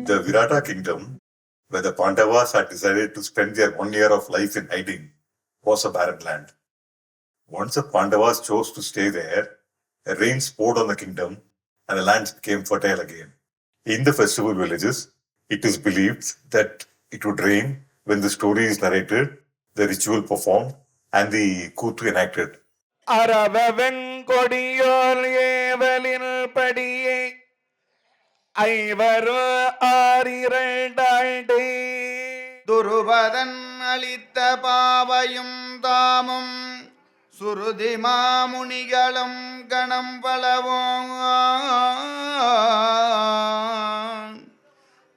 The Virata kingdom, where the Pandavas had decided to spend their 1 year of life in hiding, was a barren land. Once the Pandavas chose to stay there, a rain poured on the kingdom and the land became fertile again. In the festival villages, it is believed that it would rain when the story is narrated, the ritual performed, and the Kuthu enacted. அரவெங்கொடியோர் ஏவலில் படியே ஐவரு ஆறிரண்டாண்டே துருபதன் அளித்த பாவையும் தாமும் சுருதி மாமுனிகளும் கணம் பலவோம்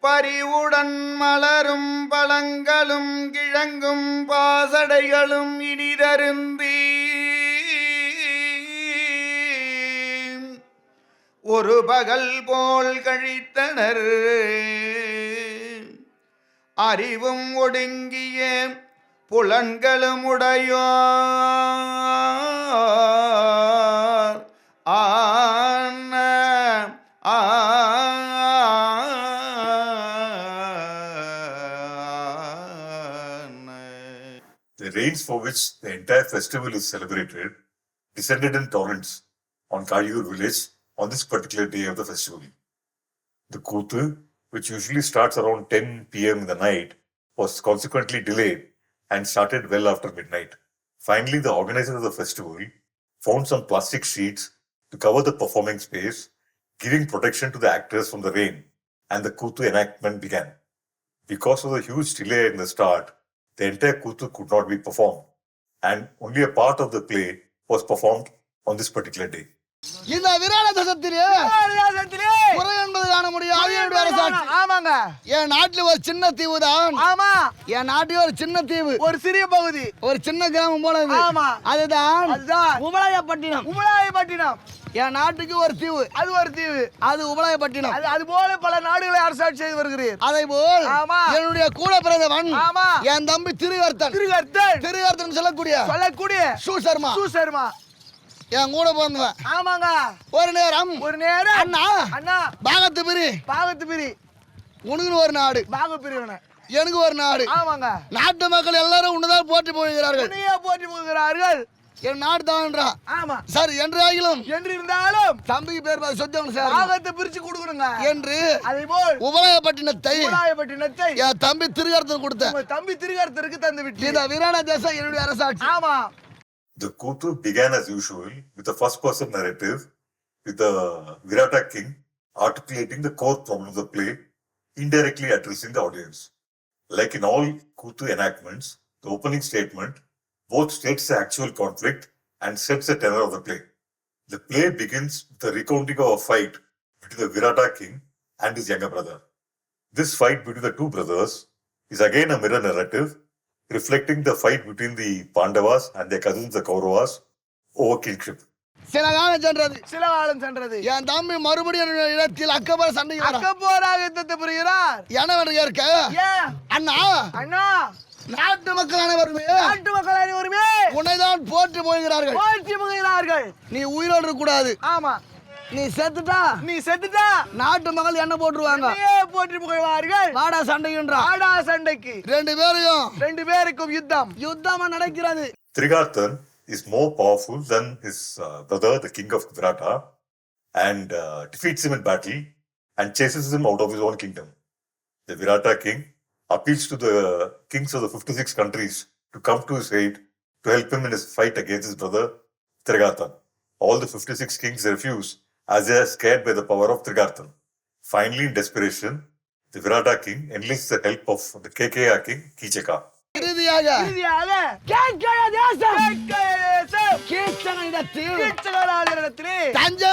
பரிவுடன் மலரும் பழங்களும் கிழங்கும் பாசடைகளும் இனிதருந்தி ஒரு பகல் போல் கழித்தனர். அறிவும் ஒடுங்கிய புலன்களும் உடையோர் ஆன The rains for which the entire festival is celebrated descended in torrents on Kayur village on this particular day of the festival. The Kuthu, which usually starts around 10 p.m. in the night, was consequently delayed and started well after midnight. Finally, the organizers of the festival found some plastic sheets to cover the performing space, giving protection to the actors from the rain, and the Kuthu enactment began. Because of the huge delay in the start, the entire Kuthu could not be performed, and only a part of the play was performed on this particular day. இந்த விராட தசத்திலே குறை என்பது காண முடியாது. ஆமாங்க, என் நாட்டுல ஒரு சின்ன தீவு தான். ஆமா, என் நாட்டில் ஒரு சின்ன தீவு, ஒரு சிறிய பகுதி, ஒரு சின்ன கிராமம் போல. ஆமா, அதுதான் உபலாயப்பட்டினம். உபலாயப்பட்டினம் என் நாட்டுக்கு ஒரு தீவு, அது ஒரு தீவு, அது உபலாயப்பட்டினம். அது போல பல நாடுகளை அரசாட்சி செய்து வருகிறேன். அதை போல் என்னுடைய கூட பிறந்தவன் என் தம்பி திருகர்த்தன் சொல்லக்கூடிய சூசர்மா என் கூட பிறந்தவன். ஆமாங்க, ஒரு நேரம் அண்ணா பாகத்து பிரி உனக்கு ஒரு நாடு, பாக பிரிவினை எனக்கு ஒரு நாடு. ஆமாங்க, நாட்டு மக்கள் எல்லாரும் உன்னதான் போற்றி போகிறார்கள். என் நாடு தான். ஆமா சார், என்றாகிலும் இருந்தாலும் தம்பிக்கு பேர் சொந்தம் சார், பாகத்தை பிரிச்சு கொடுக்கணுங்க என்று அதே போல் உபலாயப்பட்டினத்தை என் தம்பி திருகர்த்தன் கொடுத்தேன். தம்பி திருகர்த்தருக்கு தந்து விட்டு இந்த விராட தேசம் என்னுடைய அரசாட்சி. ஆமா. The Kuthu began as usual with a first-person narrative, with the Virata king articulating the core problem of the play, indirectly addressing the audience. Like in all Kuthu enactments, the opening statement both states the actual conflict and sets the tenor of the play. The play begins with the recounting of a fight between the Virata king and his younger brother. This fight between the two brothers is again a mirror narrative, reflecting the fight between the Pandavas and their cousins the Kauravas over kingship. சில காலம் சென்றது என் தம்பி மறுபடியும் இடத்தில் அக்கப்போராக யுத்தத்தை புரிகிறார். என்ன ஏற்க அண்ணா நாட்டு மக்கள் அனைவருமே உன்னைதான் போற்றி போகிறார்கள். நீ உயிரோடு இருக்க கூடாது. ஆமா, நீ செத்துட்டா நாட்டு மக்கள் என்ன போட்டுருவாங்க, போற்றி புகழ்வார்கள். வாடா சண்டைக்கு ரெண்டு பேருக்கும் யுத்தமா நடக்கிறது. Trigarthan is more powerful than his brother, the king of Virata, and defeats him in battle and chases him out of his own kingdom. The Virata king appeals to the kings of the 56 countries to come to his aid to help him in his fight against his brother Trigarthan. All the 56 kings refuse, as they are scared by the power of Trigarthan. Finally, in desperation, the Virata king enlists the help of the Kekeya king, Kichaka. இறுதியாக தஞ்சை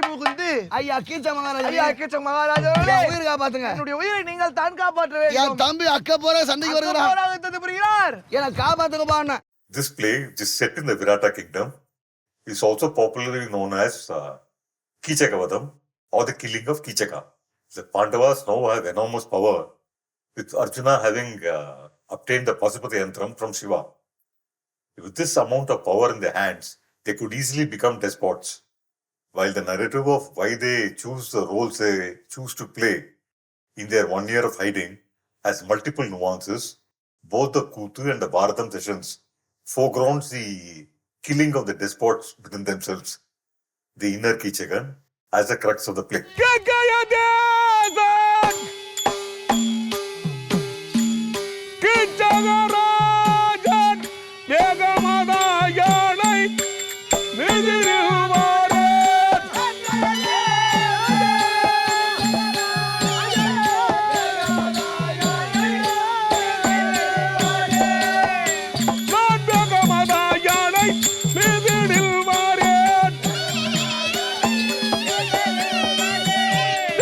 புகுந்து ஐயா கீச்ச மகாராஜா உயிர் காப்பாத்துங்க, உயிரை நீங்கள் தான் காப்பாற்ற வேண்டும். என் தம்பி அக்கப்போரா சண்டைக்கு வருகிறார், என காப்பாத்துங்க. This play, which is set in the Virata kingdom, is also popularly known as Kichakavadam or the killing of Kichaka. The Pandavas now have enormous power, with Arjuna having obtained the Pasupati Yantram from Shiva. With this amount of power in their hands, they could easily become despots. While the narrative of why they choose the roles they choose to play in their 1 year of hiding has multiple nuances. Both the Kuthu and the Bharatam sessions foregrounds the killing of the despots within themselves, the inner Kichagan, as the crux of the play. கங்கயதேவன் கிச்சகராஜன் ஏகமதாயானை மிதிருவாரே ஏகமதாயானை மிதிருவாரே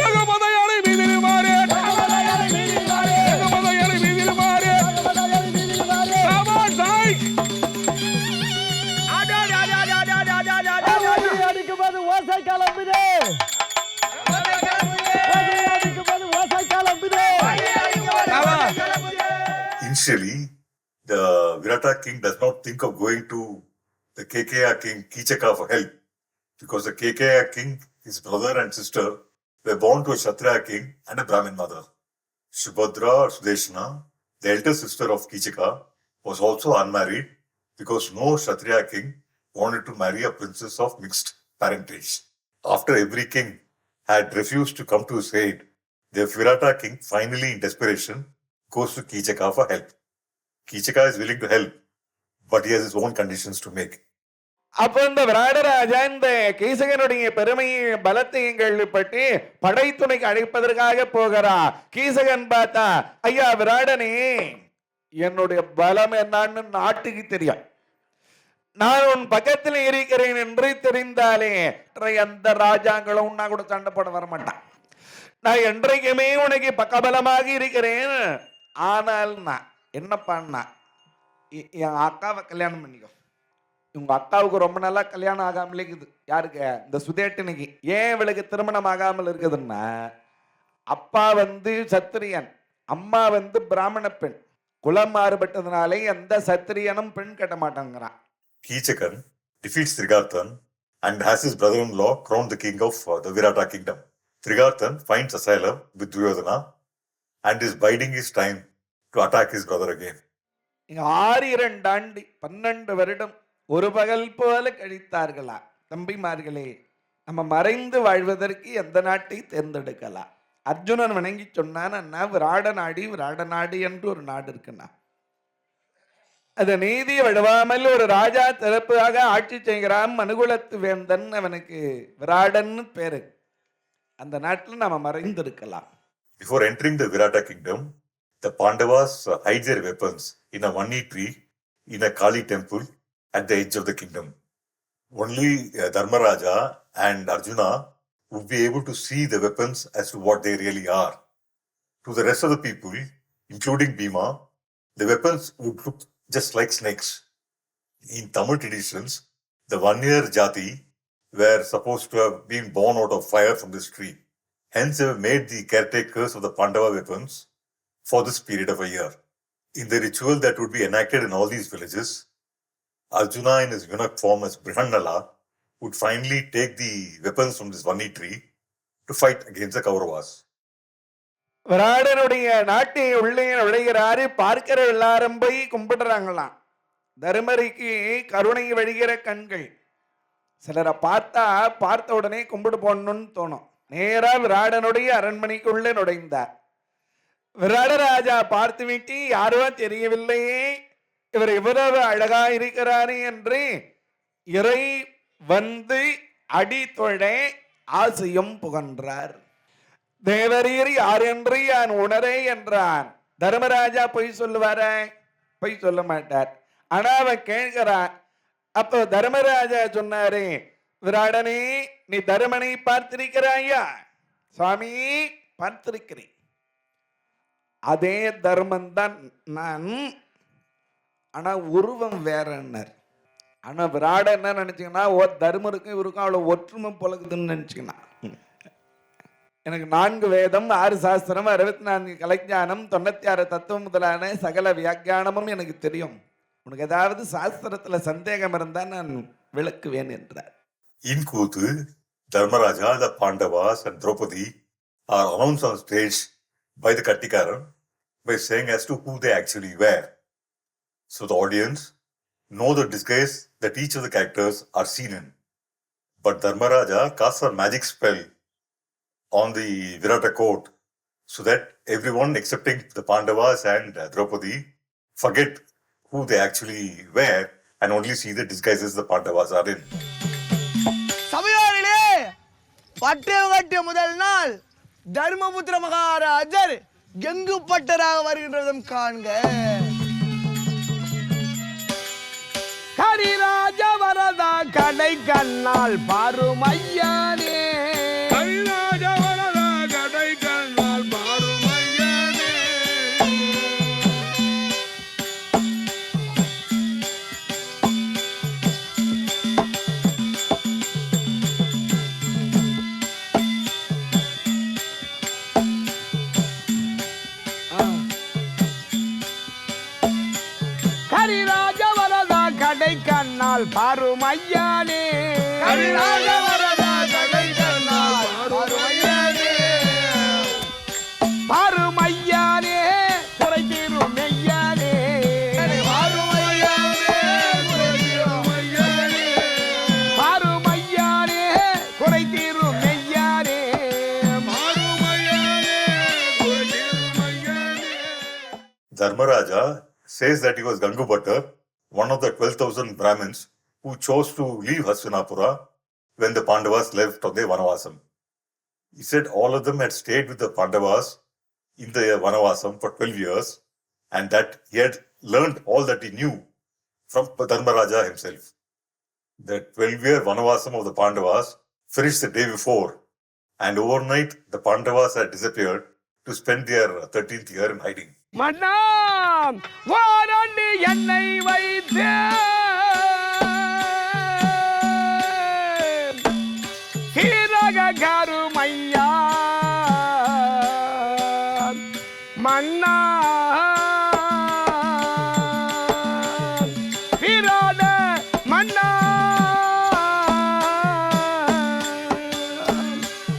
ஏகமதாயானை மிதிருவாரே ஏகமதாயானை மிதிருவாரே சபாஷ் அடிக்கும்போது ஓசை கிளம்புது அடிக்கும்போது ஓசை கிளம்புது Initially, the Virata king does not think of going to the KKR king Kichaka for help, because the KKR king, his brother and sister, were born to a Kshatriya king and a Brahmin mother. Subhadra or Sudeshna, the elder sister of Kichaka, was also unmarried because no Kshatriya king wanted to marry a princess of mixed parentage. After every king had refused to come to his aid, the Virata king finally, in desperation, goes to Kichaka for help. Kichaka is willing to help, but he has his own conditions to make. அப்ப இந்த விராடராஜா இந்த கீசகனுடைய பெருமையை பலத்தையும் கேள்விப்பட்டு படைத்துணைக்கு அழைப்பதற்காக போகிறார். கீசகன் பார்த்தா, ஐயா விராடனே, என்னுடைய பலம் என்னன்னு நாட்டுக்கு தெரியும். நான் உன் பக்கத்தில் இருக்கிறேன் என்று தெரிந்தாலே எந்த ராஜாங்களும் உன்னா கூட சண்டை போட வரமாட்டான். நான் என்றைக்குமே உனக்கு பக்கபலமாக இருக்கிறேன். ஆனால் நான் என்ன பண்ணா, என் அக்காவை கல்யாணம் பண்ணிக்கோ. உங்க அக்காவுக்கு ரொம்ப நாளா கல்யாணம் ஆகாமலே இருக்குது. யாருக்கு? இந்த சுதேட்டனுக்கு. ஏன் இவளுக்கு திருமணம் ஆகாமல் இருக்குதுன்னா, அப்பா சத்திரியன், அம்மா பிராமண பெண். குலம் மாறுபட்டதுனாலே எந்த சத்திரியனும் பெண் கட்ட மாட்டாங்கிறான். Kichakan defeats Trigarthan and has his brother-in-law crowned the king of the Virata kingdom. Trigarthan finds asylum with Duryodhana and is biding his time to attack his brother again. 6 ஆண்டு 12 வருடம் ஒரு பகல் போல கழித்தார்களா. தம்பிமார்களே, நம்ம மறைந்து வாழ்வதற்கு எந்த நாட்டை தேர்ந்தெடுக்கலாம்? அர்ஜுனன் வணங்கி சொன்னான், அண்ணா விராட நாடு என்று ஒரு நாடு இருக்குண்ணா. அது நீதி வழுவாமல் ஒரு ராஜா சிறப்பாக ஆட்சி செய்கிறான். மனுகுலத்து வேந்தன், அவனுக்கு விராடன்னு பேரு. அந்த நாட்டில் நாம மறைந்திருக்கலாம். Before entering the Virata kingdom, the Pandavas hide their weapons in a Vanni tree in a Kali temple at the edge of the kingdom. Only Dharmaraja and Arjuna would be able to see the weapons as to what they really are. To the rest of the people, including Bhima, the weapons would look just like snakes. In Tamil traditions, the Vanniyar Jati were supposed to have been born out of fire from this tree. Hence, they were made the caretakers of the Pandava weapons for this period of a year. In the ritual that would be enacted in all these villages, Arjuna in his eunuch form as Brihannala would finally take the weapons from this Vanni tree to fight against the Kauravas. விராடனுடைய நாட்டை உள்ளே நுழைகிறாரு. பார்க்கிற எல்லாரும் போய் கும்பிடுறாங்களாம். தருமரிக்கு கருணை வழிகிற கண்கள். சிலரை பார்த்த உடனே கும்பிடு போடணும்னு தோணும். நேரா விராடனுடைய அரண்மனைக்குள்ளே நுழைந்தார். விராடராஜா பார்த்து விட்டு, யாரோ தெரியவில்லையே, இவர் இவ்வளவு அழகா இருக்கிறாரு என்று இறை அடி தொழ ஆசையும் புகன்றார். தேவரீர் யார் என்று நான் உணரே என்றான். தர்மராஜா பொய் சொல்லுவார? பொய் சொல்ல மாட்டார். ஆனா அவன் கேட்கிறான். அப்போ தர்மராஜா சொன்னாரு, விராடனே, நீ தருமனை பார்த்திருக்கிறாயா? சுவாமி, பார்த்திருக்கிறேன். அதே தர்மன் தான் நான், ஆனா உருவம் வேறன்னர். ஆனா விராட என்ன நினைச்சீங்கன்னா, தர்மருக்கும் இவருக்கும் அவ்வளவு ஒற்றுமை பழகுதுன்னு நினைச்சுக்கணும். எனக்கு 4 வேதம், 6 சாஸ்திரம், 64 கலைஞானம், 96 தத்துவம் முதலான சகல வியாக்கியானமும் எனக்கு தெரியும். உனக்கு ஏதாவது சாஸ்திரத்துல சந்தேகம் இருந்தா நான் விளக்குவேன் என்றார். In Kuthu, Dharmaraja, the Pandavas and Draupadi are announced on stage by the Kattikaran by saying as to who they actually were. So the audience know the disguise that each of the characters are seen in. But Dharmaraja casts a magic spell on the Virata court so that everyone excepting the Pandavas and Draupadi forget who they actually were and only see the disguises the Pandavas are in. சபையோரிலே பட்டயம் கட்டிய முதல் நாள் தர்மபுத்திர மகாராஜர் கெங்கு பட்டராக வருகின்றதும் காண்க. ஹரிராஜ வரதா கடை கண்ணால் பாருமையானே. ஹரிராஜ வரதா கடை கண்ணால் பாருமையானே. ஹரிராஜ வரதா கடை கண்ணால் பாருமையானே. ஹரிராஜ வரதா கடை கண்ணால் பாருமையானே. பாருமையானே குறை தீரும் மெய்யானே. பாருமையானே குறை தீரும் மெய்யானே. பாருமையானே குறை தீரும் மெய்யானே. பாருமையானே குறை தீரும் மெய்யானே. Dharmaraja says that he was Gangu Bhattar, one of the 12,000 Brahmins who chose to leave Hastinapura when the Pandavas left on their Vanavasam. He said all of them had stayed with the Pandavas in the Vanavasam for 12 years and that he had learned all that he knew from Dharmaraja himself. The 12-year Vanavasam of the Pandavas finished the day before and overnight the Pandavas had disappeared to spend their 13th year in hiding. மன்னா வாராண்டி என்னை வைத்து சீரக கருமையா மன்னா விராட மன்னா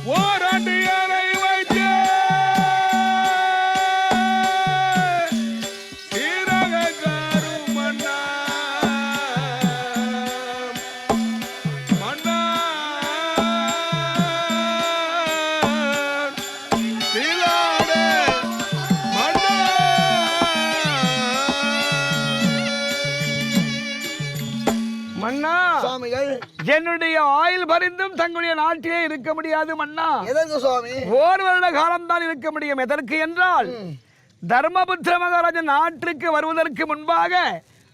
வாராண்டி என்னை வைத்து மன்னா சுவாமிகள் என்னுடைய ஆயுள் பரிந்தும் தங்களுடைய நாட்டிலே இருக்க முடியாது மன்னா. எதற்கு சுவாமி? ஓர் வருட காலம்தான் இருக்க முடியும். எதற்கு என்றால் தர்மபுத்திர மகாராஜன் நாட்டிற்கு வருவதற்கு முன்பாக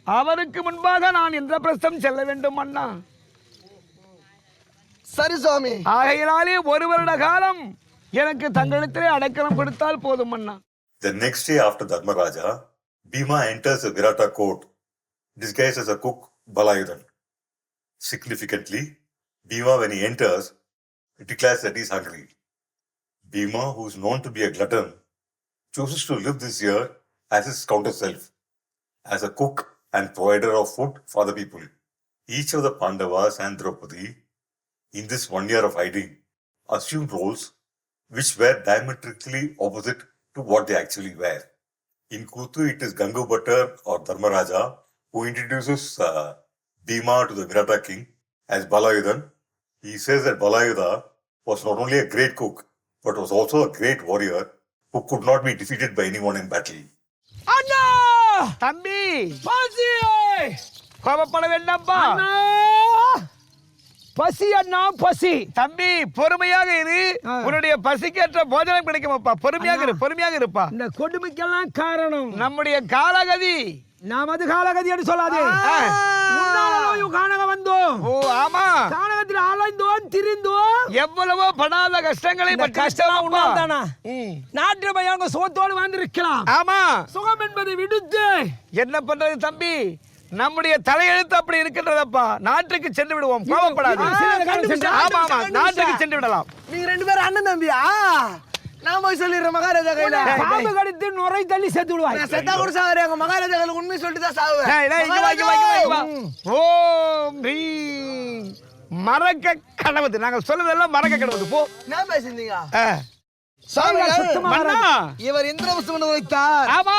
அவருக்கு முன்பாக நான் இந்திரபிரஸ்தம் செல்ல வேண்டும் மன்னா. சரி சுவாமி. ஆகையினாலே ஒரு வருட காலம் எனக்கு தங்களிடத்திலே அடைக்கலம் கொடுத்தால் போதும் மன்னா. The next day after Dharmaraja, Bhima enters the Virata court disguised as a cook Balayudan. Significantly, Bhima, when he enters, declares that he is hungry. Bhima, who is known to be a glutton, chooses to live this year as his counter self, as a cook and provider of food for the people. Each of the Pandavas and Draupadi, in this 1 year of hiding, assumed roles which were diametrically opposite to what they actually were. In Kuthu, it is Gangu Bhattar or Dharmaraja who introduces Bhima to the Virata king as Balayudan. He says that Balayuda was not only a great cook, but was also a great warrior who could not be defeated by anyone in battle. அண்ணா தம்பி பசி கோபப்பட வேண்டாம்பா. பசி அண்ணா பசி. தம்பி பொறுமையாக இரு. உன்னுடைய பசிக்கேற்ற போஜனம் கிடைக்குமாப்பா. பொறுமையாக இரு, பொறுமையாக இருப்பா. இந்த கொடுமைக்கெல்லாம் காரணம் நம்முடைய காலகதி. நமது காலகதி என்று சொல்லாதே. காணக வந்தோம். ஓ ஆமா, காணகத்தில் அலைந்தோம் திரிந்தோம். எவ்வளவோ படாத கஷ்டங்களை கஷ்டம் உண்டாதானா? நாட்டு பையன் சுகத்தோடு வந்திருக்கலாம். ஆமா, சுகம் என்பதை விடுத்து என்ன பண்றது தம்பி? நம்முடைய தலையெழுத்து அப்படி இருக்கின்றதப்பா. நாட்டுக்கு சென்று விடுவோம், கோபப்படாது. ஆமா ஆமா, நாட்டுக்கு சென்று விடலாம். நீங்க ரெண்டு பேரும் அண்ணன் தம்பியா? நான் போய் சொல்லிடுறேன் மகாராஜா கையில. பாம்பு கடித்து நுரை தள்ளி செத்து விடுவாய். நான் செத்தா கூட சாகுறேன். எங்க மகாராஜா கையில உண்மை சொல்லிட்டு தான் சாகுவேன். ஓம் பீம். மறக்க கடவுது. நாங்கள் சொல்லுவதெல்லாம் மறக்க கடவுது. போ. என்ன பேசுறீங்க? சுவாமிகள், மன்னா இவர் இந்திரவசம் வைத்தார். ஆமா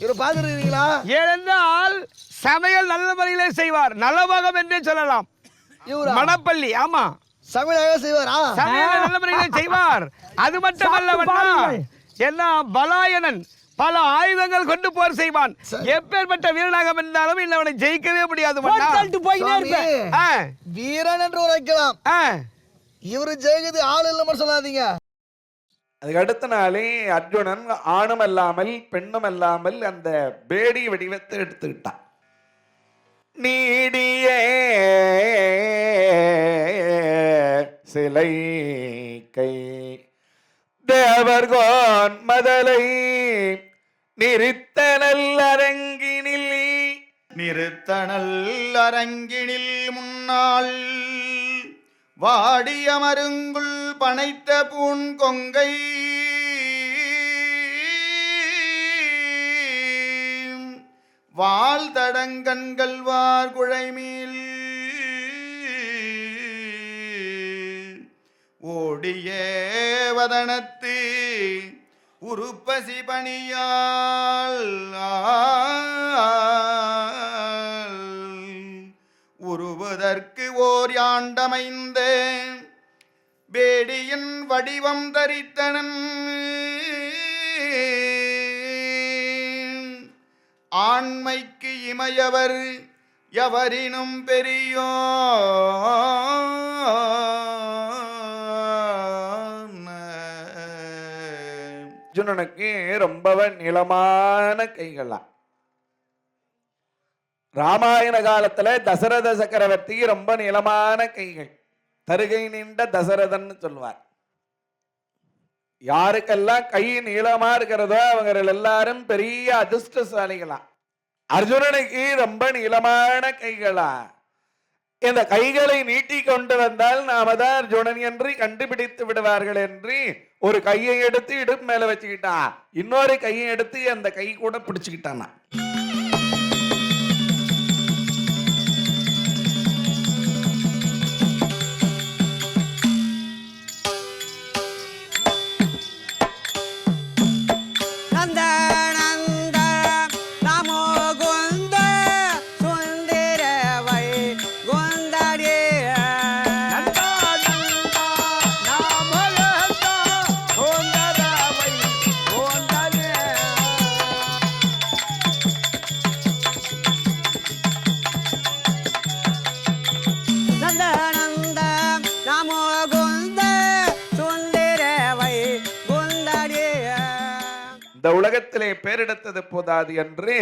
இவர் பாத்துருக்கீங்களா? ஏனென்றால் சமையல் நல்ல முறையிலே செய்வார், நலபாகம் என்றே சொல்லலாம். இவரா? மணப்பள்ளி, ஆமா சமையலாக செய்வாரா? சமையல் நல்ல முறையிலே செய்வார். அது மட்டுமல்ல மன்னா, என்ன பலாயனன் பல ஆயுதங்கள் கொண்டு போர் செய்வான். எப்பேற்பட்ட வீரனாக இருந்தாலும் இன்னவனை ஜெயிக்கவே முடியாது மன்னா. சுவாமி, ஆ, வீரன் என்று உரைக்கலாம். ஆ. இவரு ஜெயிக்கிறது ஆள் இல்லைன்னு சொல்லாதீங்க. அதுக்கு அடுத்த நாளே அர்ஜுனன் ஆணும் அல்லாமல் பெண்ணும் அல்லாமல் அந்த பேடி வடிவத்தை எடுத்துக்கிட்டான். நீடிய சிலை கை தேவர்கோன் மதலை நிறுத்தனல் அரங்கினில் நிறுத்தனல் அரங்கினில் முன்னாள் வாடிய மருங்குள் பனைத்த பூங்கொங்கை வால் தடங்கண்கள் வார் குழைமேல் ஓடிய வதனத்து உருப்பசி பணியால் உருவதற்கு ஓர் யாண்டமைந்த பேடியின் வடிவம் தரித்தனன் ஆண்மைக்கு இமையவர் எவரினும் பெரியோ அர்ஜுனனுக்கு ரொம்பவே நீளமான கைகளாம். ராமாயண காலத்துல தசரத சக்கரவர்த்தி ரொம்ப நீளமான கைகள், தருகை நீண்ட தசரதன் சொல்வார். யாருக்கெல்லாம் கை நீளமா இருக்கிறதோ அவங்க எல்லாரும் பெரிய அதிர்ஷ்டசாலிகளா. அர்ஜுனனுக்கு ரொம்ப நீளமான கைகளா. இந்த கைகளை நீட்டி கொண்டு வந்தால் நாம தான் அர்ஜுனன் என்று கண்டுபிடித்து விடுவார்கள் என்று ஒரு கையை எடுத்து இடுப்பு மேல வச்சுக்கிட்டான், இன்னொரு கையை எடுத்து அந்த கை கூட பிடிச்சுக்கிட்டானா. இந்த உலகத்திலே பேரெடுத்தது போதாது என்று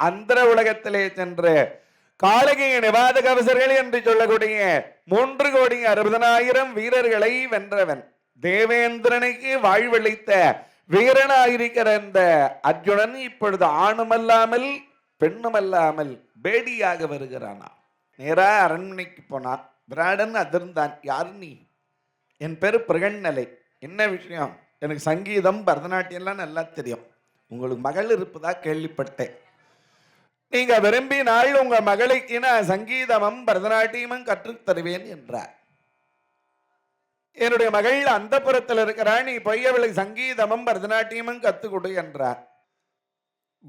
அந்த உலகத்திலே சென்று காளகை நிவாத கவசர்கள் என்று சொல்லக்கூடிய 3,60,000 வீரர்களை வென்றவன், தேவேந்திரனுக்கு வாழ்வளித்த வீரனாயிருக்கிற இந்த அர்ஜுனன் இப்பொழுது ஆணுமல்லாமல் பெண்ணுமல்லாமல் பேடியாக வருகிறானா. நேரா அரண்மனைக்கு போனான். விராடன் அதிர்ந்தான். யாரு நீ? என் பேரு பிரகண்ணலை. என்ன விஷயம்? எனக்கு சங்கீதம் பரதநாட்டியம்லாம் நல்லா தெரியும். உங்களுக்கு மகள் இருப்பதா கேள்விப்பட்டேன். நீங்க விரும்பினால் உங்க மகளுக்கு நான் சங்கீதமும் பரதநாட்டியமும் கற்றுத் தருவேன் என்றார். என்னுடைய மகள் அந்த புறத்தில் இருக்கிறாள், நீ போய் அவளுக்கு சங்கீதமும் பரதநாட்டியமும் கற்றுக் கொடு என்றார்.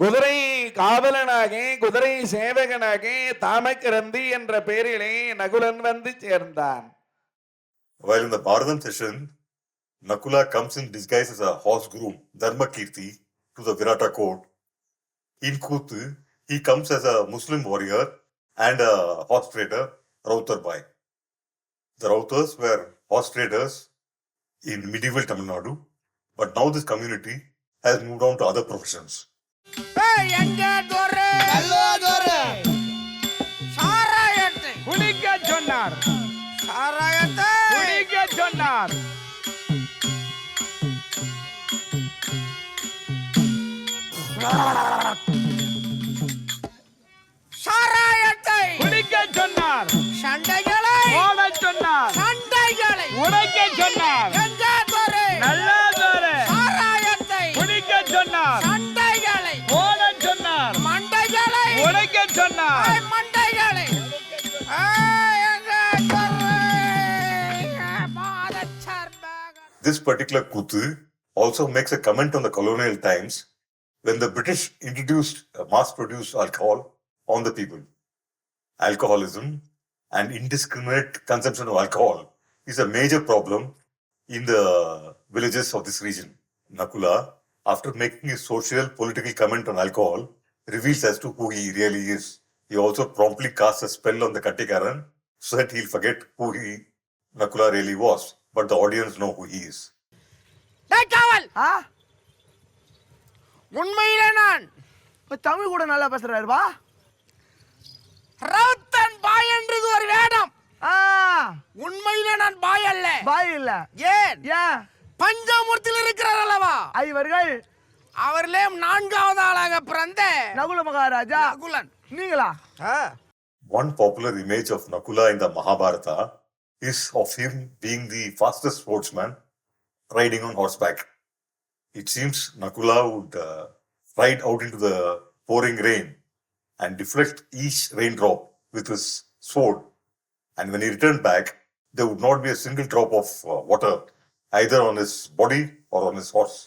குதிரை காவலனாக குதிரை சேவகனாக தாமக்கிரந்தி என்ற பெயரிலே நகுலன் வந்து சேர்ந்தான். While in the Bharadam session, Nakula comes in disguise as a horse groom, Dharmakirti, to the Virata court. In Kuthu, he comes as a Muslim warrior and a horse trader, Rautar Bai. The Rautars were horse traders in medieval Tamil Nadu, but now this community has moved on to other professions. குடிக்க சொன்னார், குடிக்க சொன்னார். சாராயத்தை குடிக்க சொன்னார், சண்டைகளை ஓடச் சொன்னார், சண்டைகளை உடைக்க சொன்னார், கஞ்சாதொரு நல்லாதொரு சாராயத்தை குடிக்க சொன்னார், சண்டைகளை ஓடச் சொன்னார், மண்டைகளை உடைக்க சொன்னார். மண்டைகளை This particular Kuthu also makes a comment on the colonial times when the British introduced mass-produced alcohol on the people. Alcoholism and indiscriminate consumption of alcohol is a major problem in the villages of this region. Nakula, after making a social political comment on alcohol, reveals as to who he really is. He also promptly casts a spell on the Kattikaran so that he'll forget who Nakula really was. But the audience know who he is. காவல் ஆ உண்மையிலே நான் இப்ப தமிழ் கூட நல்லா பேசுறாருப்பா. ரவுத்தன் பாய் என்றது ஒரு வேடம். ஆ உண்மையிலே நான் பாய் அல்ல. பாய் இல்ல. ஏன்? ஏன்? பஞ்சாமூர்த்தியில் இருக்கிறார் அல்லவா ஐவர்கள் அவர்களே 4வது ஆளாக பிறந்த நகுல மகாராஜா. நகுலன். நீங்களா? One popular image of Nakula in the Mahabharata is of him being the fastest sportsman riding on horseback. It seems Nakula would ride out into the pouring rain and deflect each raindrop with his sword. And when he returned back, there would not be a single drop of water either on his body or on his horse.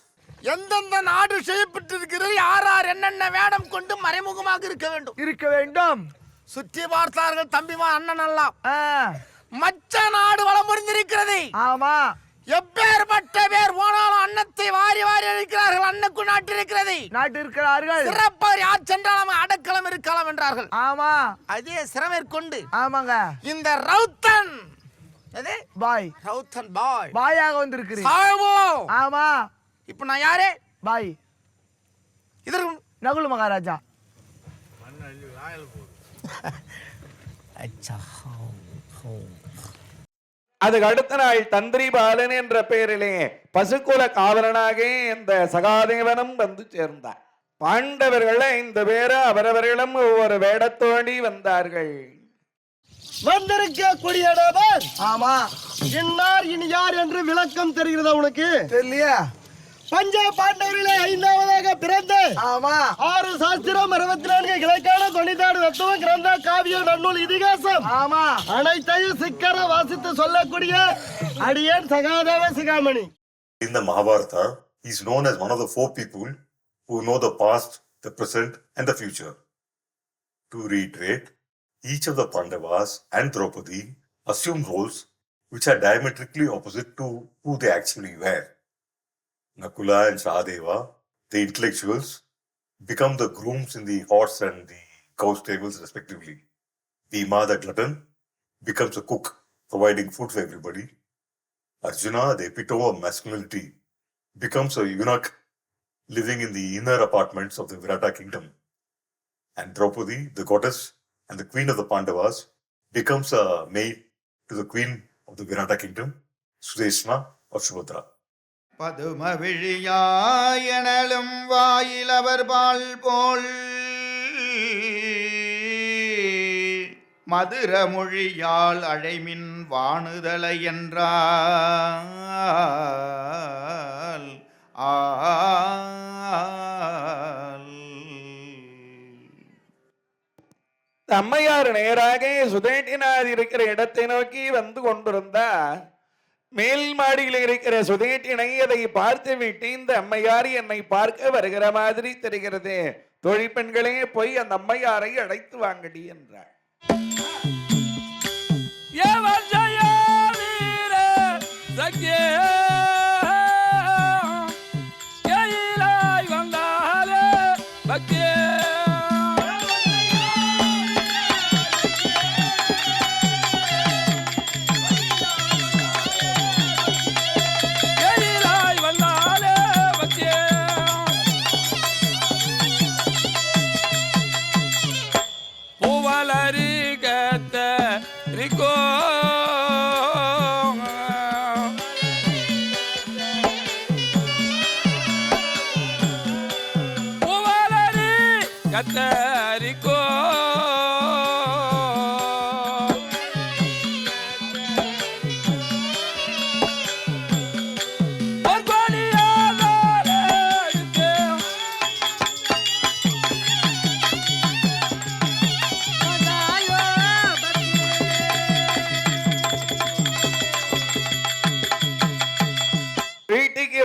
எந்தெந்த நாடு செய்யப்பட்டிருக்கிறது யார் என்னென்ன வேடம் கொண்டு மறைமுகமாக இருக்க வேண்டும் இருக்க வேண்டும். சுற்றி பார்த்தார்கள் தம்பிமா அண்ணன் எல்லாம் ஆ மச்ச நாடு வளம் புரிந்திருக்கிறது. ஆமா. எப்பேற்பட்ட பேர் போனாலும் அன்னத்தை வாரி வாரி அளிக்கிறார்கள். அன்னக்கு நாட்டு இருக்கிறது. நாட்டு இருக்கிறார்கள். சிறப்பார் யார் சென்றாலும் அடக்கலம் இருக்கலாம் என்றார்கள். ஆமா. அதே சிறமேற்கொண்டு ஆமாங்க. இந்த ரவுத்தன் எது பாய். ரவுத்தன் பாய் பாயாக வந்திருக்கிறீ. சாவோ. ஆமா. இப்ப நான் யாரு? பாய். இதற்கு நகுல மகாராஜா. அதுக்கு அடுத்த நாள் தந்திரி பாலன் என்ற பெயரிலே பசுக்குல காவலனாக இந்த சகாதேவனும் வந்து சேர்ந்தார். பாண்டவர்கள் 5 பேர் அவரவர்களும் ஒவ்வொரு வேடத்தோடி வந்தார்கள். வந்திருக்க கொடியடவர் ஆமா. இன்னார் இனி யார் என்று விளக்கம் தெரிகிறதா உனக்கு? தெரியலையா? பஞ்ச பாண்டவரிலே 5வதாக பிறந்த ஆமா. 6 சாஸ்திரம் 64 கிளைக்கான 96 தத்துவம் கிரந்த காவியம் நன்னூல் இதிகாசம் ஆமா. அனைத்தையும் சிக்கர வாசித்து சொல்லக்கூடிய அடியேன் சகாதேவ சிகாமணி. In the Mahabharata, he is known as one of the 4 people who know the past, the present, and the future. To reiterate, each of the Pandavas and Draupadi assume roles which are diametrically opposite to who they actually were. Nakula and Sahadeva, the intellectuals, become the grooms in the horse and the cow stables respectively. Bhima, the glutton, becomes a cook, providing food for everybody. Arjuna, the epitome of masculinity, becomes a eunuch living in the inner apartments of the Virata kingdom. And Draupadi, the goddess and the queen of the Pandavas, becomes a maid to the queen of the Virata kingdom, Sudeshna or Subhadra. பதும விழியாயனலும் வாயிலவர் பால் போல் மதுர மொழியால் அழைமின் வாணுதலை என்றால் அம்மையார் நேராக சுதேட்டினார் இருக்கிற இடத்தை நோக்கி வந்து கொண்டிருந்தார். மேல் மாடியில் இருக்கிற சுதேட்டினை அதை பார்த்து விட்டு இந்த அம்மையார் என்னை பார்க்க வருகிற மாதிரி தெரிகிறது. தொழிற்பெண்களே போய் அந்த அம்மையாரை அழைத்து வாங்கடி என்றார்.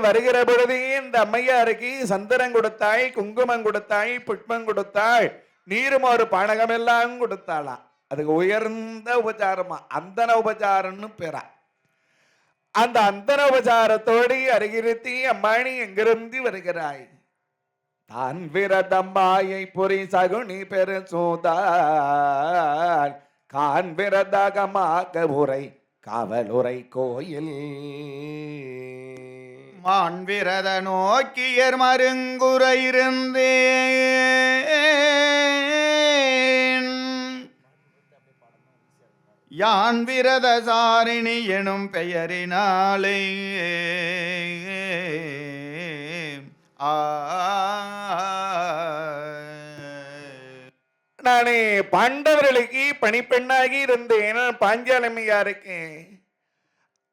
வருகிற பொழுதே இந்த அம்மையாருக்கு சந்தனம் கொடுத்தாய், குங்குமம் கொடுத்தாய், புஷ்பம் கொடுத்தாய், நீரும் ஒரு பானகம் எல்லாம் கொடுத்தாளாம். அதுக்கு உயர்ந்த உபச்சாரமா அந்தன உபச்சாரம்னு பேரா. அந்த அந்தன உபச்சாரத்தோடு அருகிருத்தி அம்மாணி எங்கிருந்து வருகிறாய்? தான் விரதம்மாயை பொறி சகுனி பெரு சூதார் கான் விரதகமாக உரை காவலுரை கோயில் மான் விரத நோக்கியர் மருங்குற இருந்தேன் யான் விரத சாரிணி எனும் பெயரினாலே நானே பாண்டவர்களுக்கு பணிப்பெண்ணாகி இருந்தேன். பாஞ்சாலம்மையாருக்கு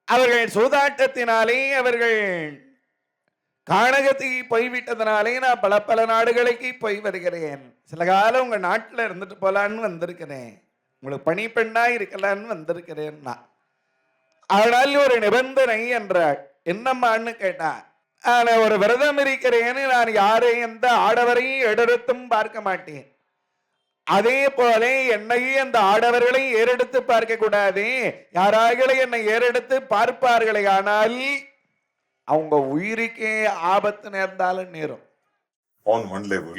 அவர்கள் சூதாட்டத்தினாலே அவர்கள் கானகத்துக்கு போய்விட்டதுனாலே நான் பல பல நாடுகளுக்கு போய் வருகிறேன். சில காலம் உங்க நாட்டில் இருந்துட்டு போலான்னு வந்திருக்கிறேன். உங்களுக்கு பணிப்பெண்ணா இருக்கலான்னு வந்திருக்கிறேன். அதனால் ஒரு நிபந்தனை என்றாள். என்னம்மான்னு கேட்டா, நான் ஒரு விரதம் இருக்கிறேன்னு நான் யாரையும் எந்த ஆடவரையும் எடுத்தும் பார்க்க மாட்டேன். அதே போல என்னையே அந்த ஆடவர்களை ஏறெடுத்து பார்க்க கூடாது. யாராகளை என்னை ஏறெடுத்து பார்ப்பார்களே ஆனால் அவங்க உயிருக்கே ஆபத்து நேர்ந்தாலும் நேரும். On one level,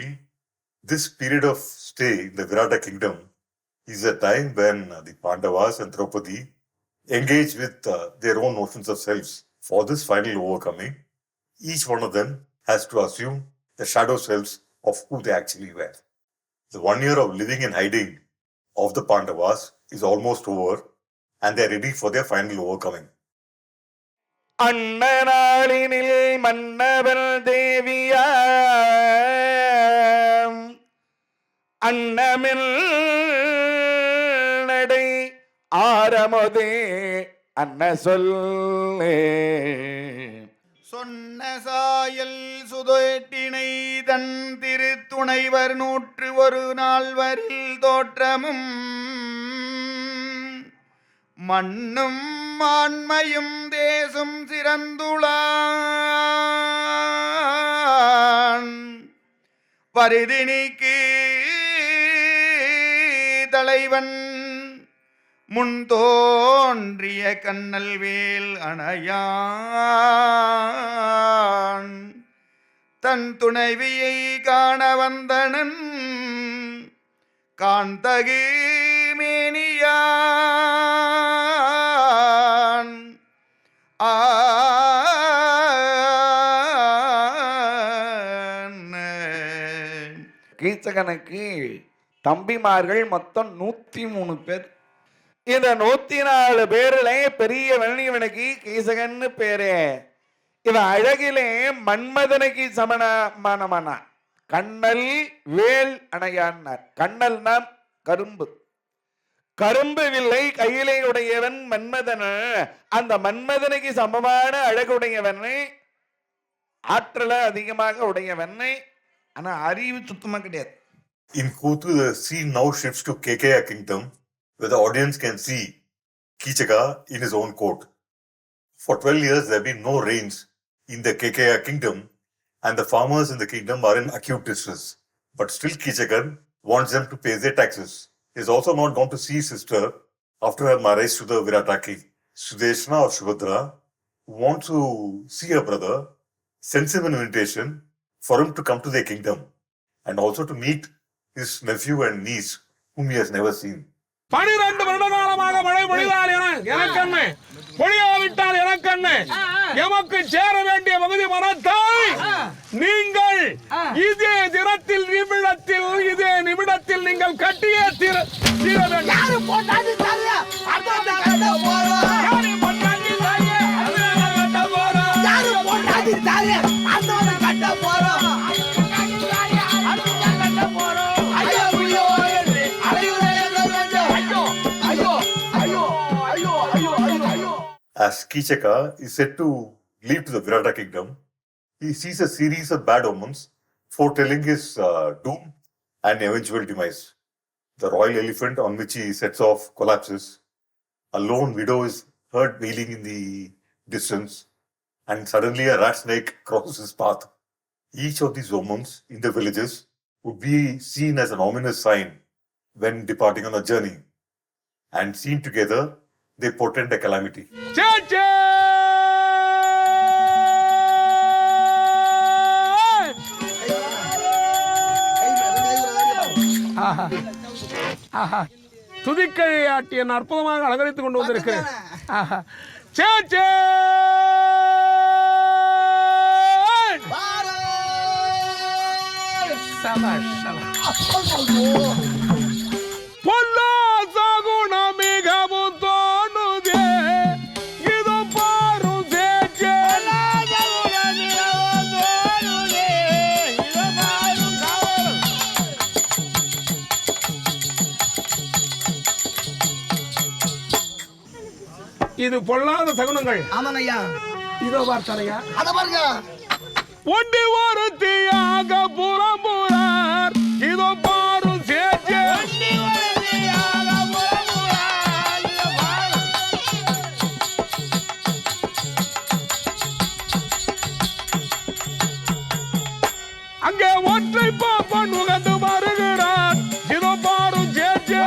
this period of stay in the Virata kingdom is a time when the Pandavas and Draupadi engage with their own notions of selves. For this final overcoming, each one of them has to assume the shadow selves of who they actually were. The 1 year of living in hiding of the Pandavas is almost over and they are ready for their final overcoming. அண்ணனாளினில் மன்னவன் தேவியாம் அன்னமில் நடை ஆரமுதே அன்ன சொல்லே சொன்ன சாயல் சுதேட்டினை தன் திருத்துணைவர் 101 நால்வரில் தோற்றமும் மண்ணும் ஆண்மையும் தேசும் சிறந்துளான் பரிதினிக்கு தலைவன் முன் தோன்றிய கண்ணல் வேல் அணையான் தன் துணைவியை காண வந்தனன் காந்தகு மேனியான் கீச்சகனுக்கு தம்பிமார்கள் மொத்தம் 103 பேர். இந்த 104 பேர்ல பெரிய இவனுக்கு கீசகன்னு பேரு. இவன் அழகிலே மன்மதனுக்கு சமணமானமான கண்ணல் வேல் அணையான்னார். கண்ணல்னா கரும்பு, கரும்பு வில்லை கையிலே உடையவன் மன்மதன். அந்த மன்மதனுக்கு சமமான அழகுடையவன், ஆற்றல அதிகமாக உடையவன். ஆனா அறிவு சுத்தமா கிடையாது. In Kuthu, the scene now shifts to Kekeya kingdom, where the audience can see Kichaka in his own court. For 12 years, there have been no rains in the Kekeya kingdom, and the farmers in the kingdom are in acute distress. But still, Kichaka wants them to pay their taxes. He has also not gone to see his sister after her marriage to the Virata king. Sudeshna or Subhadra, who wants to see her brother, sends him an invitation for him to come to their kingdom and also to meet his nephew and niece, whom he has never seen. 12 வருட காலமாக மழை பொழிதால் எனக்கண்ணு, பொழியாவிட்டால் எனக்கண்ணு, எமக்கு சேர வேண்டிய பகுதி மரத்தாய் நீங்கள் இதே தினத்தில் நிமிடத்தில் இதே நிமிடத்தில் நீங்கள் கட்டியே தீர வேண்டும். As Kichaka is said to leave to the Virata kingdom, he sees a series of bad omens foretelling his doom and eventual demise. The royal elephant on which he sets off collapses. A lone widow is heard wailing in the distance. and suddenly a rat snake crosses his path. Each of these omens in the villages would be seen as an ominous sign when departing on a journey, and seen together, they portend a calamity. துதிக்கை ஆட்டிய அற்புதமாக அலங்கரித்துக் கொண்டு வந்திருக்கிறேன். ஆஹா. சே சே சபாஷ், சபாஷ். பொல்லாத குணம் மிகவும் தோணுதே, இதோ பாரும் சேச்சே. இது பொல்லாத சகுனங்கள். ஆமாங்க ஐயா. இதோ பார்த்தாரையா, அத பாருங்க. ஒண்டி ஒருத்தியாக புறம்புறார், இதோ பாரும் சேச்சே. அங்கே ஒற்றை பாப்பன் உகந்து வருகிறார், இதோ பாரும் சேச்சே.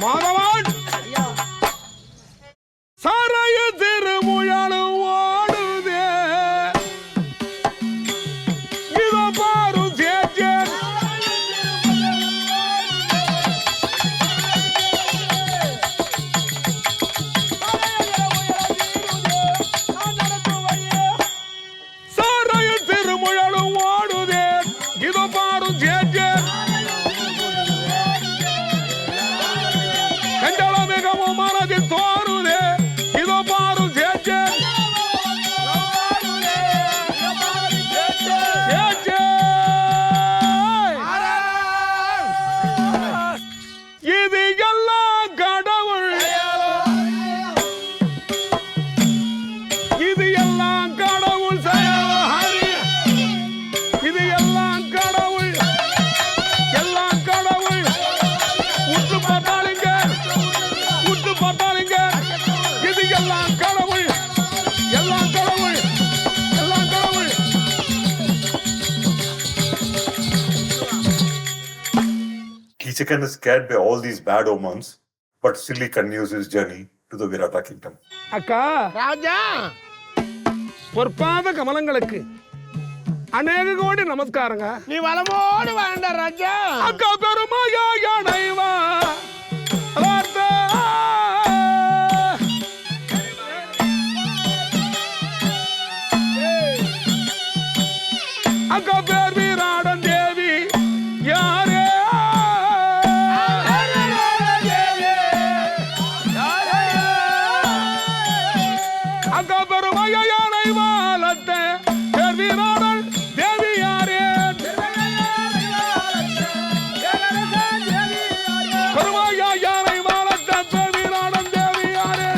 மாதவன் சாராய திருமுழலும் ஓடுதே, இதோ பாரும் சேச்சே. சாராய திருமுழலும் ஓடுதே, இதோ பாரும் சேச்சே. கண்டள மிகவும் மனதில் தோறுதே, இதோ பாரும் சேச்சே. சேச்சே. இது எல்லாம் கடவுள், இது எல்லாம் கடவுள் செயல். இது எல்லாம் கடவுள், எல்லாம் கடவுள். உற்று பார்த்தாலுங்க, உற்று பார்த்தாலுங்க, இது எல்லாம் கடவுள், எல்லாம் கடவுள், எல்லாம் கடவுள். Kichakan is scared by all these bad omens, but still he continues his journey to the Virata kingdom. அக்கா ராஜா பொற்பாத கமலங்களுக்கு அநேக கோடி நமஸ்காரங்க. நீ வளமோடு வாழ்ந்த ராஜா. அக்கா பெருமையா யானைவா வார்த்தை. அக்கா பேர் வீராடன் தேவி யாரே. அக்கா பெருமையா யானை வாழத்தை பேர் வீராடன் தேவி யாரே. பெருமையா யானை வாழத்தை பேர் வீராடன் தேவி யாரே.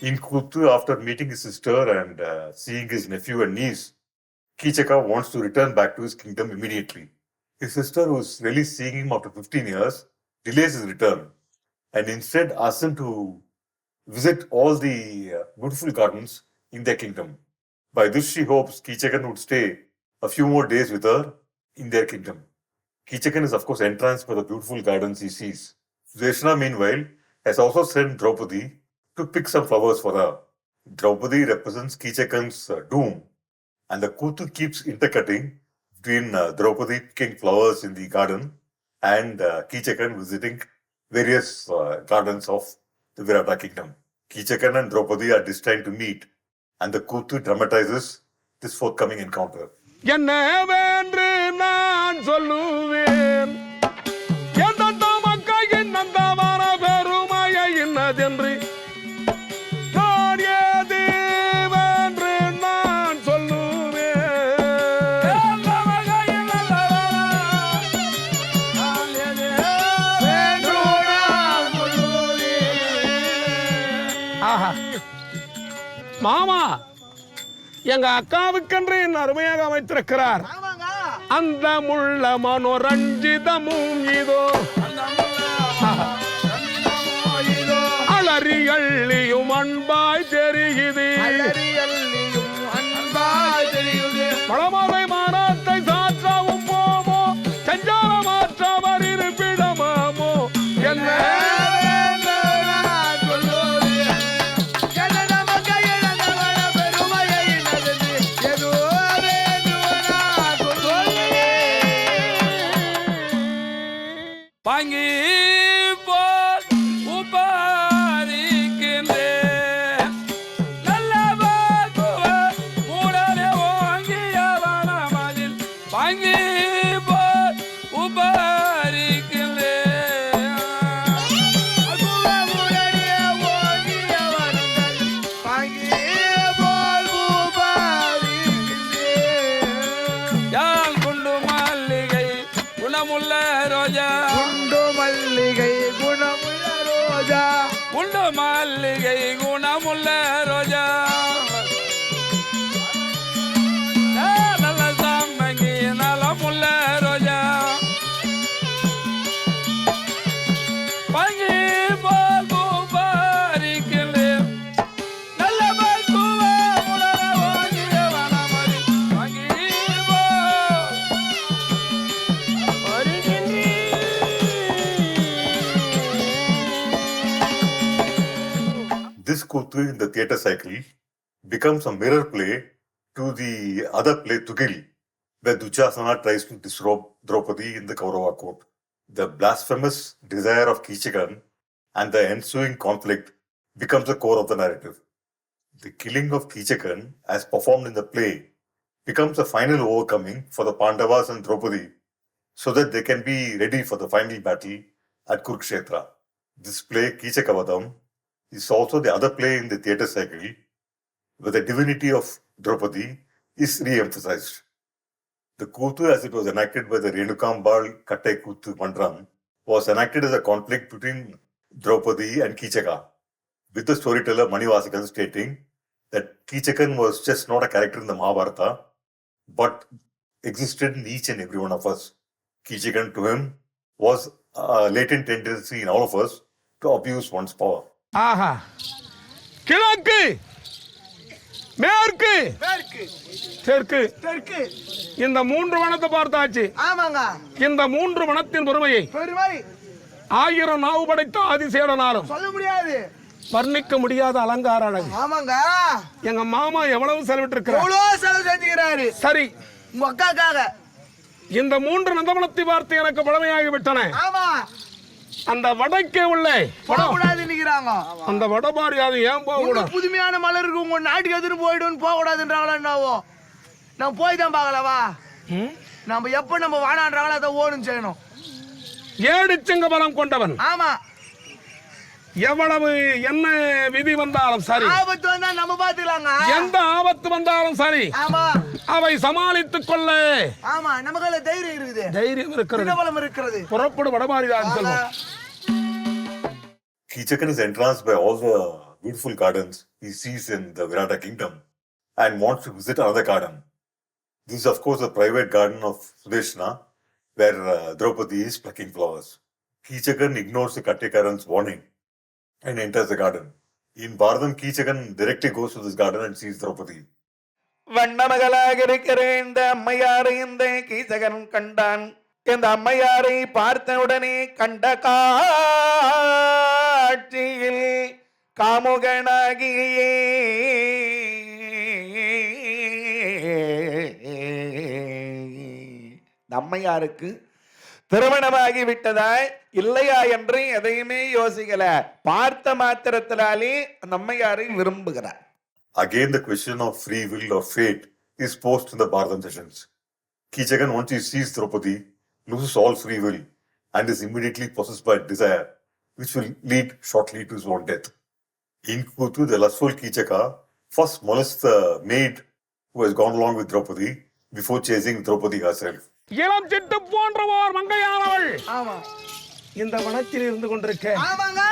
In Kuthu, after meeting his sister and seeing his nephew and niece, Kichaka wants to return back to his kingdom immediately. His sister, who is really seeing him after 15 years, delays his return and instead asks him to visit all the beautiful gardens in their kingdom. By this, she hopes Kichakan would stay a few more days with her in their kingdom. Kichakan is, of course, entranced by the beautiful gardens he sees. Sushna, meanwhile, has also sent Draupadi to pick some flowers for her. Draupadi represents Kichakan's doom, and the Kuthu keeps intercutting between Draupadi picking flowers in the garden and Kichakan visiting various gardens of the Virata kingdom. Kichakan and Draupadi are destined to meet, and the Kuthu dramatizes this forthcoming encounter. என்னவென்று நான் சொல்லுவேன், எந்த தமக்கையின் நந்தவர பெருமையை இன்னதென்று நான் ஏதேவென்று நான் சொல்லுவேன். ஆஹா. மாமா எங்க அக்காவுக்கென்று என்ன அருமையாக அமைத்திருக்கிறார். அந்த முள்ள மனோரஞ்சிதமும் இதோ அலறியள்ளியும் அன்பாய் தெரியுது. பழமலை மாநாட்டை சாற்றவும் போமோ செஞ்சால மாற்றவர் இருப்பிடமாமோ என்ன வாங்கி போல் உபாரிக்கின்றே நல்ல மூடனே ஓங்கியவனமதில் வாங்கி போல் உபாரிக்கின்றே யாழ் குண்டு மல்லிகை குணமுள்ள ரோஜா குண்டு மல்லிகை குணமுள்ள ரோஜா நல்ல சாமங்கி நலமுள்ள ரோஜா பங்கி போல் பூபாரிக்கின்றேன் நல்ல பக்குவ உலர வாங்கிய வனமதி பங்கி This Kuthu in the theatre cycle becomes a mirror play to the other play Tugil, where Duchasana tries to disrobe Draupadi in the Kaurava court. The blasphemous desire of Kichakan and the ensuing conflict becomes the core of the narrative. The killing of Kichakan, as performed in the play, becomes a final overcoming for the Pandavas and Draupadi so that they can be ready for the final battle at Kurukshetra. This play, Kichakavadam, is also the other play in the theatre cycle where the divinity of Draupadi is re-emphasized. The Kuthu, as it was enacted by the Renukambal Kattai Kuthu Mandram, was enacted as a conflict between Draupadi and Kichaka, with the storyteller Manivasakan stating that Kichakan was just not a character in the Mahabharata, but existed in each and every one of us. Kichakan to him was a latent tendency in all of us to abuse one's power. ஆஹா கிழக்கு மேற்கு தெற்கு இந்த மூன்று வனத்தை பார்த்தாச்சு. ஆமாங்க. இந்த மூன்று வனத்தின் பெருமையை பெருமை 1000 நாவு படைத்த ஆதிசேடனாலும் சொல்ல முடியாது, வர்ணிக்க முடியாத அலங்கார அழகு. ஆமாங்க. எங்க மாமா எவ்வளவு செலவிட்டு இருக்கிறார். எவ்வளவு செலவு செஞ்சுக்கிறாரு சரி, உங்க அக்காக்காக. இந்த மூன்று நந்தவனத்தை பார்த்து எனக்கு பழமையாகி விட்டன. ஆமா, அந்த வடக்கே உள்ள போகக்கூடாது நிக்கிறாங்க. அந்த வடபாரி அது ஏன் போக கூடாது? புதுமையான மலர் இருக்கு, உங்க நாட்டுக்கு எதிர்த்து போயிடும் போக கூடாதுன்றாங்களா என்னவோ? நம்ம போய் தான் பார்க்கலவா? நம்ம எப்ப நம்ம வானான்றாங்களோ அதை ஓடும் செய்யணும். ஏடிச்சங்க பலம் கொண்டவன். ஆமா, எவ்வளவு என்ன விதி வந்தாலும் சரி, ஆபத்து வந்தா நம்ம பாத்துக்கலாங்க. எந்த ஆபத்து வந்தாலும் சரி, ஆமா, அவை சமாளித்துக் கொள்ள ஆமா, நமக்கு தைரியம் இருக்குது, தைரியம் இருக்கிறது, பலம் இருக்கிறது. புறப்படு வடபாரிதான் செல்வம். Kichakan is entranced by all the beautiful gardens he sees in the Virata kingdom and wants to visit another garden. This is, of course, the private garden of Sudeshna, where Draupadi is plucking flowers. Kichakan ignores the Kattikaran's warning and enters the garden. In Bharadam, Kichakan directly goes to this garden and sees Draupadi. வண்ணமகளாக இருக்கிற இந்த அம்மையாரை இந்த கீசகன் கண்டான். இந்த அம்மையாரை பார்த்தவுடனே கண்ட காட்சியில் காமுகனாகியே அம்மையாருக்கு திருமணமாகி விட்டதாய் இல்லையா என்று எதையுமே யோசிக்கல. பார்த்த மாத்திரத்தினாலே அந்த அம்மையாரை விரும்புகிறார். Again, the question of free will or fate is posed in the Bharadam sessions. Kichakan, once he sees Draupadi, loses all free will and is immediately possessed by desire, which will lead shortly to his own death. In Kuthu, the lustful Kichaka first molests the maid who has gone along with Draupadi before chasing Draupadi herself. இளம் சிட்டு போன்ற ஓர் மங்கையானவள் ஆமா, இந்த வனத்தில் இருந்து கொண்டிருக்க. ஆமாங்க.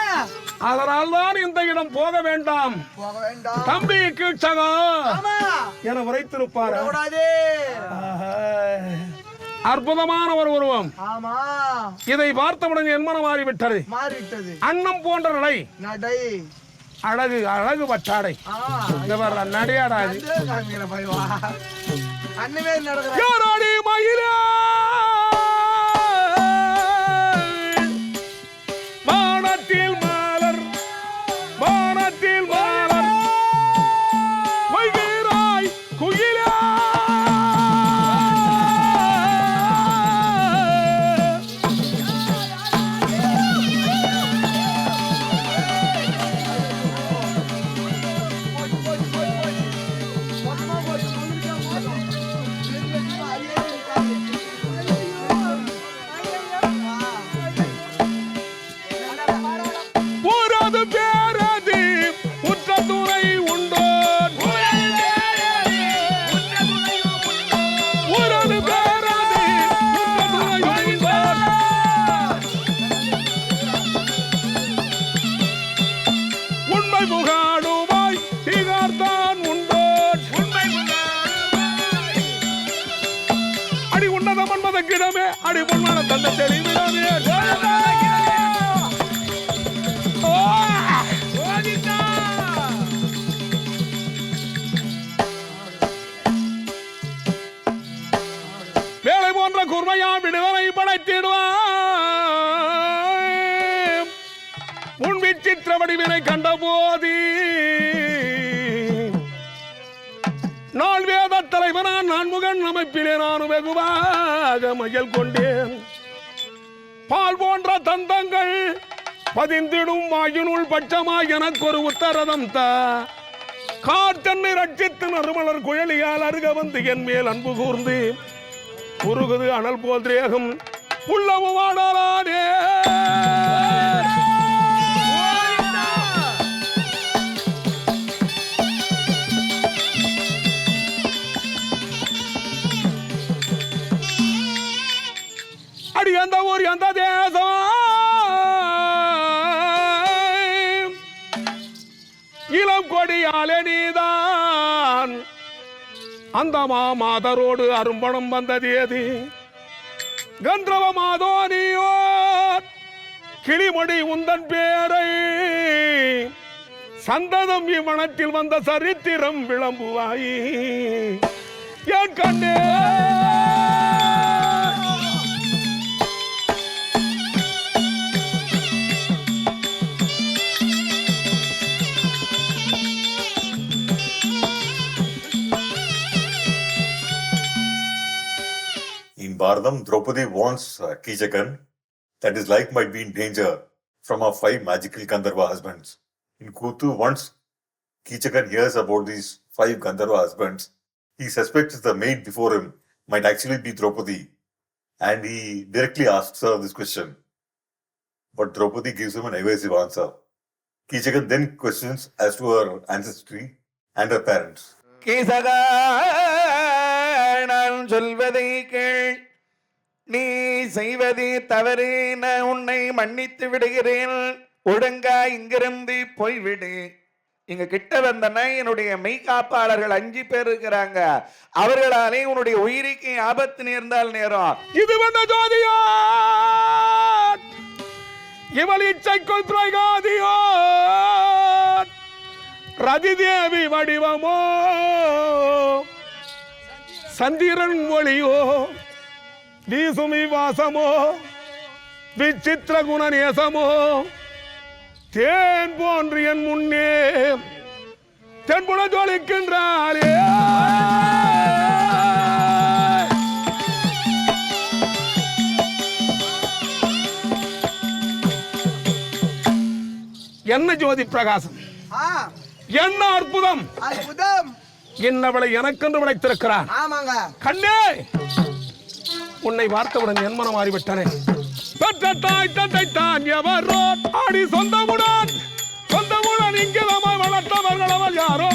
அதனால் தான் இந்த இடம் போக வேண்டாம் போக வேண்டாம். தம்பி கீழ்ச்சகா ஆமா. என உரைத்திருப்பார். கூடாது. அற்புதமான ஒரு உருவம். ஆமா. இதை பார்த்தவுடன் என் மனம் மாறிவிட்டது. மாறிவிட்டது. அன்னம் போன்ற நடை, நடை, அழகு அழகு பட்டாடை, இந்த வர்ற நடையாடாது. அண்ணவே நடக்கிற யாராடி மயிலே வானத்தில் மலர், வானத்தில் மலர் வைகிறாய் குயிலே. ஊரது பேரது உற்றத்துறை உண்டோ, ஊரது பேரது உற்றத்துறை உண்டோ. உண்மை புகாடுவாய் திகார்தான் உண்டோ, அடி உன்னதம் என்பத கிடமே, அடி பொன்மான தந்த தெளிவிடமே. வேலை போன்ற குர்மையா விடுதலை படைத்திடுவான். உன் விசித்திர வடிவினை கண்ட போதி நாள் வேத தலைவனான் நான் முகன் அமைப்பிலே நான் வெகுவாக மயல் கொண்டேன். பால் போன்ற தந்தங்கள் பதிந்திடும் வாயினுள் பட்சமாய் எனக்கு ஒரு உத்தரதம் தா. காற்றன்னை ரட்சித்து நறுமலர் குழலியால் அருக வந்து என் மேல் அன்பு கூர்ந்து உருகுது அனல் போல் தேகம் உள்ளமும் ஆடாதே. அடி எந்த ஊர் எந்த தேசம் இளம் கொடியாலே நீதான் அந்த மாதரோடு அரும்பணம் வந்தது ஏது கந்தர்வ மாதோனியோ கிளிமொழி உந்தன் பேரை சந்ததம் இவ்வனத்தில் வந்த சரித்திரம் விளம்புவாய் என் கண்ணே. In Bharadam, Draupadi warns Kichakan that his life might be in danger from her 5 magical Gandharva husbands. In Kuthu, once Kichakan hears about these 5 Gandharva husbands, he suspects the maid before him might actually be Draupadi, and he directly asks her this question. But Draupadi gives him an evasive answer. Kichakan then questions as to her ancestry and her parents. கீசகா நான் சொல்வதை கேள், நீ செய்வதே தவறேன உன்னை மன்னித்து விடுகிறேன். ஒழுங்கா இங்கிருந்து போய்விடு. இங்க கிட்ட வந்தனா என்னுடைய மெய்காப்பாளர்கள் 5 பேர் இருக்கிறாங்க. அவர்களாலே உன்னுடைய உயிருக்கு ஆபத்து நேர்ந்தால் நேரம். இது வந்த ஜோதியா இவள் இச்சைக்குள் பிரகாதியோ ரதிதேவி வடிவமோ சந்திரன் ஒளியோ வீசுமி வாசமோ விசித்திர குணநேசமோ தேன் போன்று என் முன்னே தென்புல ஜொலிக்கின்றாரே. என்ன ஜோதி பிரகாசம், என்ன அற்புதம், அற்புதம். என்னவளை எனக்கென்று விளைத்திருக்கிறார். ஆமாங்க. கண்ணே, உன்னை பார்த்தவுடன் என் மனம் மாறிவிட்டனே. பெற்ற தாய் தந்தை தான் எவரோ ஆடி சொந்தமுடன் சொந்தமுடன் இங்கிலமாய் வளர்த்தவர்கள் அவர் யாரோ.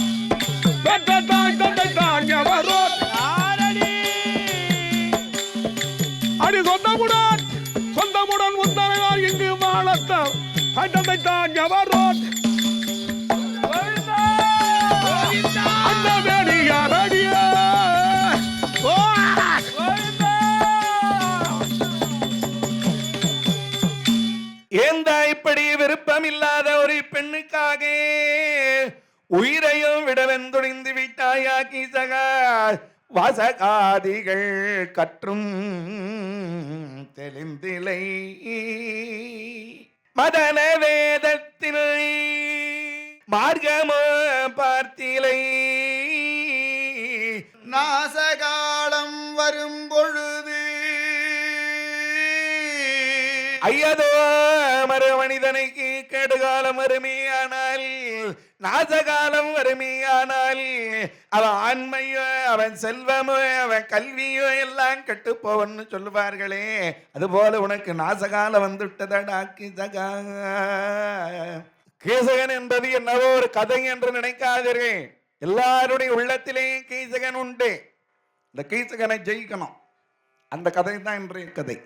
பெற்ற தாய் தந்தை தான் எவரோ அடி சொந்தமுடன் சொந்தமுடன் முத்தனைவார் இங்கு அட்டமைத்தான் எவரோட் அந்த வேடியாரடிய ஏந்தா இப்படி விருப்பம் இல்லாத ஒரு பெண்ணுக்காக உயிரையும் விடவன் துணிந்து விட்டாயா கீசகா? வாசகாதிகள் கற்றும் தெளிந்திலை மதன வேதத்தில் மார்க்கமோ பார்த்திலை நாசகாலம் வரும் பொழுது ஐயதோ மறு மனிதனுக்கு கெடுகாலம் வறுமையானால் நாசகாலம் வறுமையானால் அவன் ஆண்மையோ அவன் செல்வமோ அவன் கல்வியோ எல்லாம் கெட்டு போவன்னு சொல்லுவார்களே, அதுபோல உனக்கு நாசகாலம் வந்துட்டதடா கீசகா. கீசகன் என்பது என்னவோ ஒரு கதை என்று நினைக்காதீர்கள். எல்லாருடைய உள்ளத்திலேயும் கீசகன் உண்டு. இந்த கீசகனை ஜெயிக்கணும். அந்த கதை தான் இன்றைய கதை.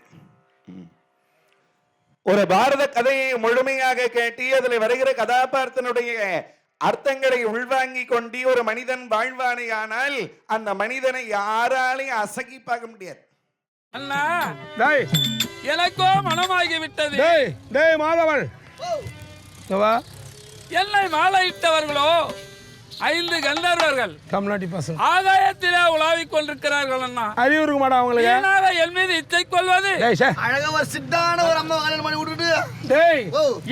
ஒரு பாரத கதையை முழுமையாக கேட்டி அதில் வருகிற கதாபாத்திரனுடைய அர்த்தங்களை உள்வாங்கி கொண்டு ஒரு மனிதன் வாழ்வானே ஆனால் அந்த மனிதனை யாராலையும் அசகி பார்க்க முடியாது. அண்ணா டேய் எனக்கோ மனமாகி விட்டது. டேய் டேய் மாதவன் வா. என்னை மாலையிட்டவர்களோ 5 கந்தர்வர்கள் கம்நாட்டி பசங்க ஆகாயத்திலே உலாவிக் கொண்டிருக்கிறார்கள். அண்ணா அறிவு இருக்க மாட்டா அவங்களுக்கு. ஏனாக என் மீது இச்சை கொள்வது? டேய் சே அழகா ஒரு சிட்டான ஒரு அம்மா கல்யாணம் பண்ணி விட்டுட்டு டேய்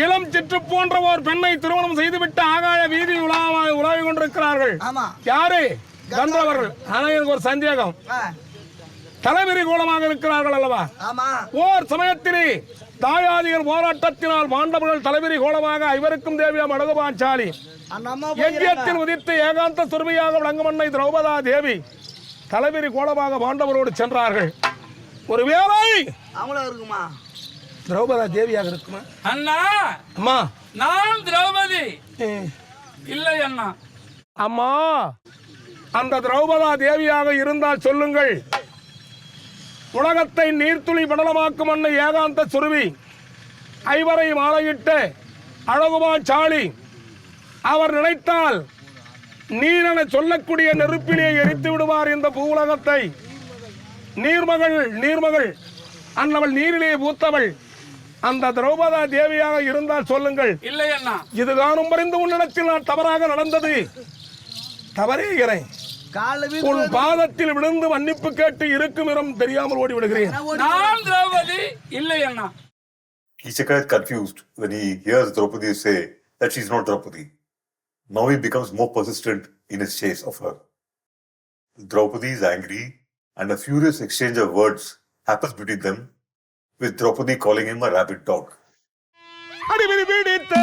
இளம் சிற்று போன்ற ஒரு பெண்ணை திருமணம் செய்துவிட்டு ஆகாய வீதி உலாவிக் கொண்டிருக்கிறார்கள். ஆமா. யாரு? கந்தர்வர்கள். ஆனா எனக்கு ஒரு சந்தேகம், தலைவிரி கோலமாக இருக்கிறார்கள் அல்லவா? ஆமா. ஓர் சமயத்திலே தாயாதிகள் போராட்டத்தினால் மாண்டவர்கள் தலைவிரி கோலமாக இவருக்கும் தேவியாம் அழகுபாஞ்சாலி அந்த அம்மா யஜ்யத்தில் உதித்து ஏகாந்த சுரபியாக விளங்குமன்னை திரௌபதா தேவி தலைவிரி கோலமாக பாண்டவரோடு சென்றார்கள். ஒரு வேளை அவங்களா இருக்குமா? திரௌபதா தேவியாக இருக்குமா? அண்ணா அம்மா நான் திரௌபதி இல்லை அண்ணா. அம்மா அந்த திரௌபதா தேவியாக இருந்தால் சொல்லுங்கள். உலகத்தை நீர்த்துளி படலமாக்கும் அன்னை ஏகாந்த சுருவி ஐவரை மாலையிட்டு அழகுபாஞ்சாலி அவர் நினைத்தால் நீரென சொல்லக்கூடிய நெருப்பிலே எரித்து விடுவார் இந்த பூவுலகத்தை. நீர்மகள் அன்னவள் நீரிலே பூத்தவள் அந்த திரௌபதா தேவியாக இருந்தால் சொல்லுங்கள். இல்லை அண்ணா. இது காணும் பறிந்து உன்னிடத்தில் நான் தவறாக நடந்தது தவறேகிறேன். உன் பாதத்தில் விழுந்து மன்னிப்பு கேட்டு இருக்கும் இடம் தெரியாமல் ஓடி விடுகிறேன். நான் திரௌபதி இல்லை அண்ணா. Kishaka is confused when he hears Draupadi say that she's not Draupadi. Now he becomes more persistent in his chase of her. Draupadi is angry and a furious exchange of words happens between them, with Draupadi calling him a rabid dog. அடிவரி பிடித்த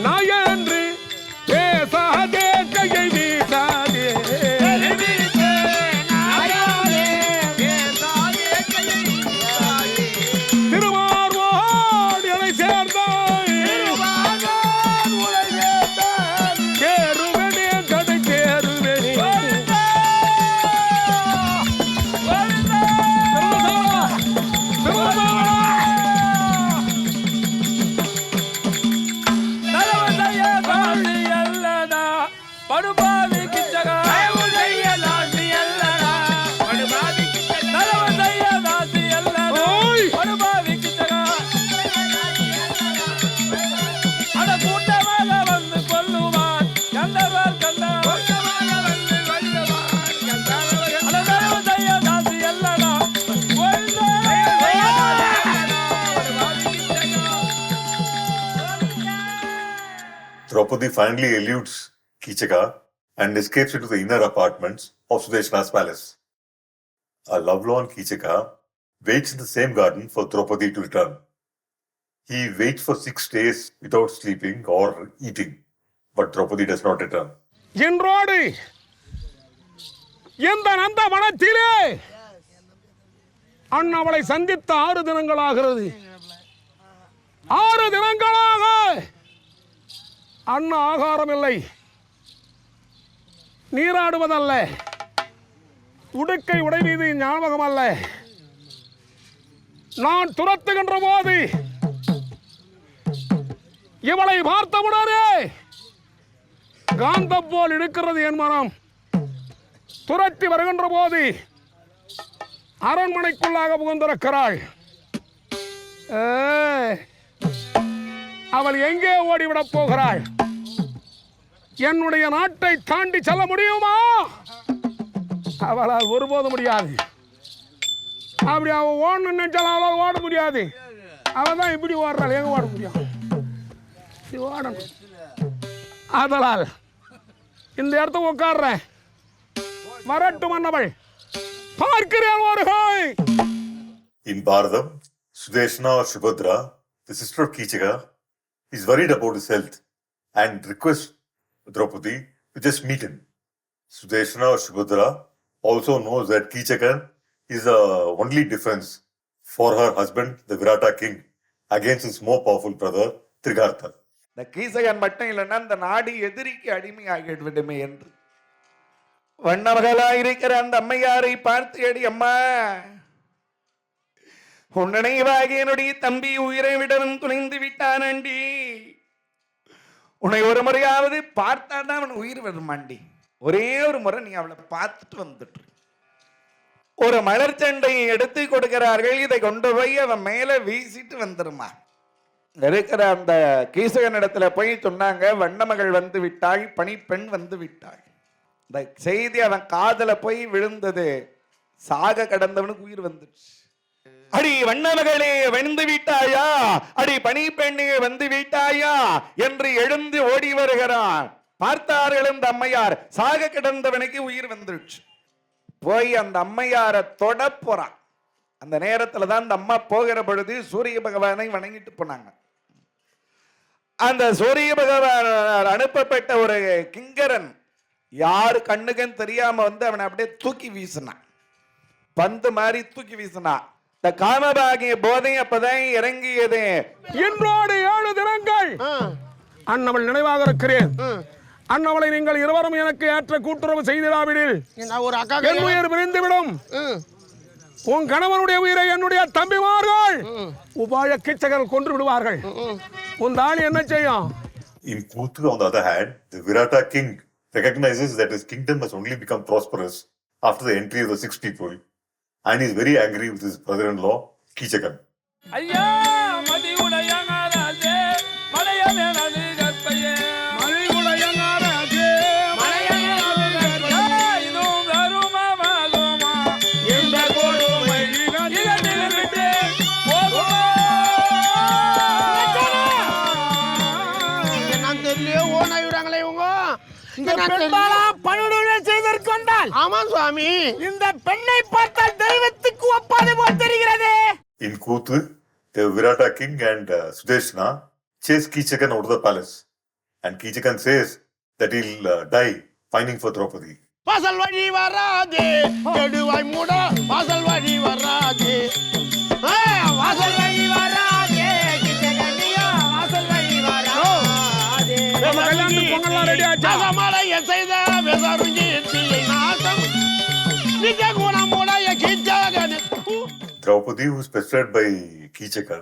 நாயன்று பேசாதே கையை வீசாதே திருவாரூர் எனை சேர்ந்தாய் கேருவனே கடை கேருவனே படுபாவி கிச்சகா தாசி அல்லடா படுபாவி கிச்சகா அட கூட்டமாக வந்து கொல்லுவான் கண்டவர் தாசி அல்லடா. Draupadi finally eludes Kichaka and escapes into the inner apartments of Sudeshna's palace. A lovelorn Kichaka waits in the same garden for Draupadi to return. He waits for 6 days without sleeping or eating, but Draupadi does not return. இன்றோடு இந்த நந்த வனத்திலே அண்ணவளை சந்தித்த 6 தினங்களாகிறது. 6 தினங்களாக அண்ணா ஆகாரம் இல்லை, நீராடுவதல்ல, உடுக்கை உடை மீது ஞாபகம் அல்ல. நான் துரத்துகின்ற போது இவளை பார்த்தவுடனே காந்தம் போல் இருக்கிறது என் மனம். துரத்தி வருகின்ற போது அரண்மனைக்குள்ளாக புகுந்திருக்கிறாள். அவள் எங்கே ஓடிவிடப் போகிறாள்? என்னுடைய நாட்டை தாண்டி செல்ல முடியுமா? அவளால் ஒருபோதும் முடியாது. அப்படி அவள் ஓடணும்னு நினைச்சாலும் அவளால் ஓட முடியாது. அவள் தான் இப்படி ஓடுறாள், எங்க ஓட முடியும்? இப்படி ஓடணும். அதனால் இந்த இடத்துக்கு உட்கார்றேன். வரட்டும் மன்னவள், பார்க்கிறேன் வருகை. In Bharadam, Sudeshna or Subhadra, the sister of Kichaka, is worried about his health and requests Draupadi to just meet him. Sudeshna or Subhadra also knows that Kichaka is the only defense for her husband, the Virata king, against his more powerful brother, Trigartha. இந்த கீசகன் மட்டும் இல்லைன்னா இந்த நாடு எதிரிக்கு அடிமையாகிவிடுமே என்று வண்ணமகளாயிருக்கிற அந்த அம்மையாரை பார்த்து, அடி அம்மா, உன் நினைவாக என்னுடைய தம்பி உயிரை விடவும் துணிந்து விட்டானண்டி. உன்னை ஒரு முறையாவது பார்த்தாதான் அவன் உயிர் வருமாண்டி. ஒரே ஒரு முறை நீ அவளை பார்த்துட்டு வந்துட்டு ஒரு மலர் சண்டையை எடுத்து கொடுக்கிறார்கள். இதை கொண்டு போய் அவன் மேல வீசிட்டு வந்துருமா. இருக்கிற அந்த கீசகன் இடத்துல போய் சொன்னாங்க, வண்ணமகள் வந்து விட்டாள், பணிப்பெண் வந்து விட்டாள். இந்த செய்தி அவன் காதல போய் விழுந்தது. சாக கடந்தவனுக்கு உயிர் வந்துச்சு. அடி வண்ணமகளே வந்து விட்டாயா, அடி பணிப்பெண்ணே வந்து விட்டாயா என்று எழுந்து ஓடி வருகிறான். பார்த்தார்கள் இந்த அம்மையார், சாக கிடந்தவனுக்கு உயிர் வந்துருச்சு. போய் அந்த அம்மையாரை தொட போறான். அந்த நேரத்துல தான் அந்த அம்மா போகிற பொழுது சூரிய பகவானை வணங்கிட்டு போனாங்க. அந்த சூரிய பகவான் அனுப்பப்பட்ட ஒரு கிங்கரன் யாரு கண்ணுக்குன்னு தெரியாம வந்து அவனை அப்படியே தூக்கி வீசினான். பந்து மாதிரி தூக்கி வீசினான். இந்த காமபாகிய போதை அப்பதான் இறங்கியது. இன்றோடு 7 தினங்கள் அண்ணவள் நினைவாக இருக்கிறேன். அண்ணவளை நீங்கள் இருவரும் எனக்கு ஏற்ற கூட்டுறவு செய்திடாவிடில் என் உயிர் பிரிந்துவிடும். உன் கணவனுடைய உயிரை என்னுடைய தம்பிமார்கள் உபாய கிச்சகர்கள் கொன்று விடுவார்கள். உன் தாலி என்ன செய்யும்? In Kuthu, on the other hand, the Virata king recognizes that his kingdom has only become prosperous after the entry of the 6 people, and is very angry with his brother-in-law, Kichakan. ஐயா மதியுடையங்காராஜே மலையனது கற்பையே மலையுடையங்காராஜே இதுவும் கருமமாகுமா இந்த கொடுமை இகழ்ந்து போகுமா? நான் தெரியல ஓனாயுறாங்களே இவங்க. இந்த பெண்பாலா பணியுடனே செய்திருக்கொண்டால் ஆமா சுவாமி, இந்த பெண்ணை பார்த்தால் தெய்வத்துக்கு ஒப்பாது போல் தெரிகிறது. In Kuthu, the Virata king and Sudeshna chase Kichakan out of the palace, and Kichakan says that he'll die finding for Draupadi. வாசல் வழி வராதே கெடுவாய் மூட, வாசல் வழி வராதே, வாசல் வழி வராதே கிச்சகனியா, வாசல் வழி வராதே. பொங்கல்லாம் ரெடி ஆச்சா? மலைய செய்த வெசருஞ்சி தீயை நாசம் நிஜ குணமுடைய கிச்சகன். Draupadi, who is pestered by Kichakan,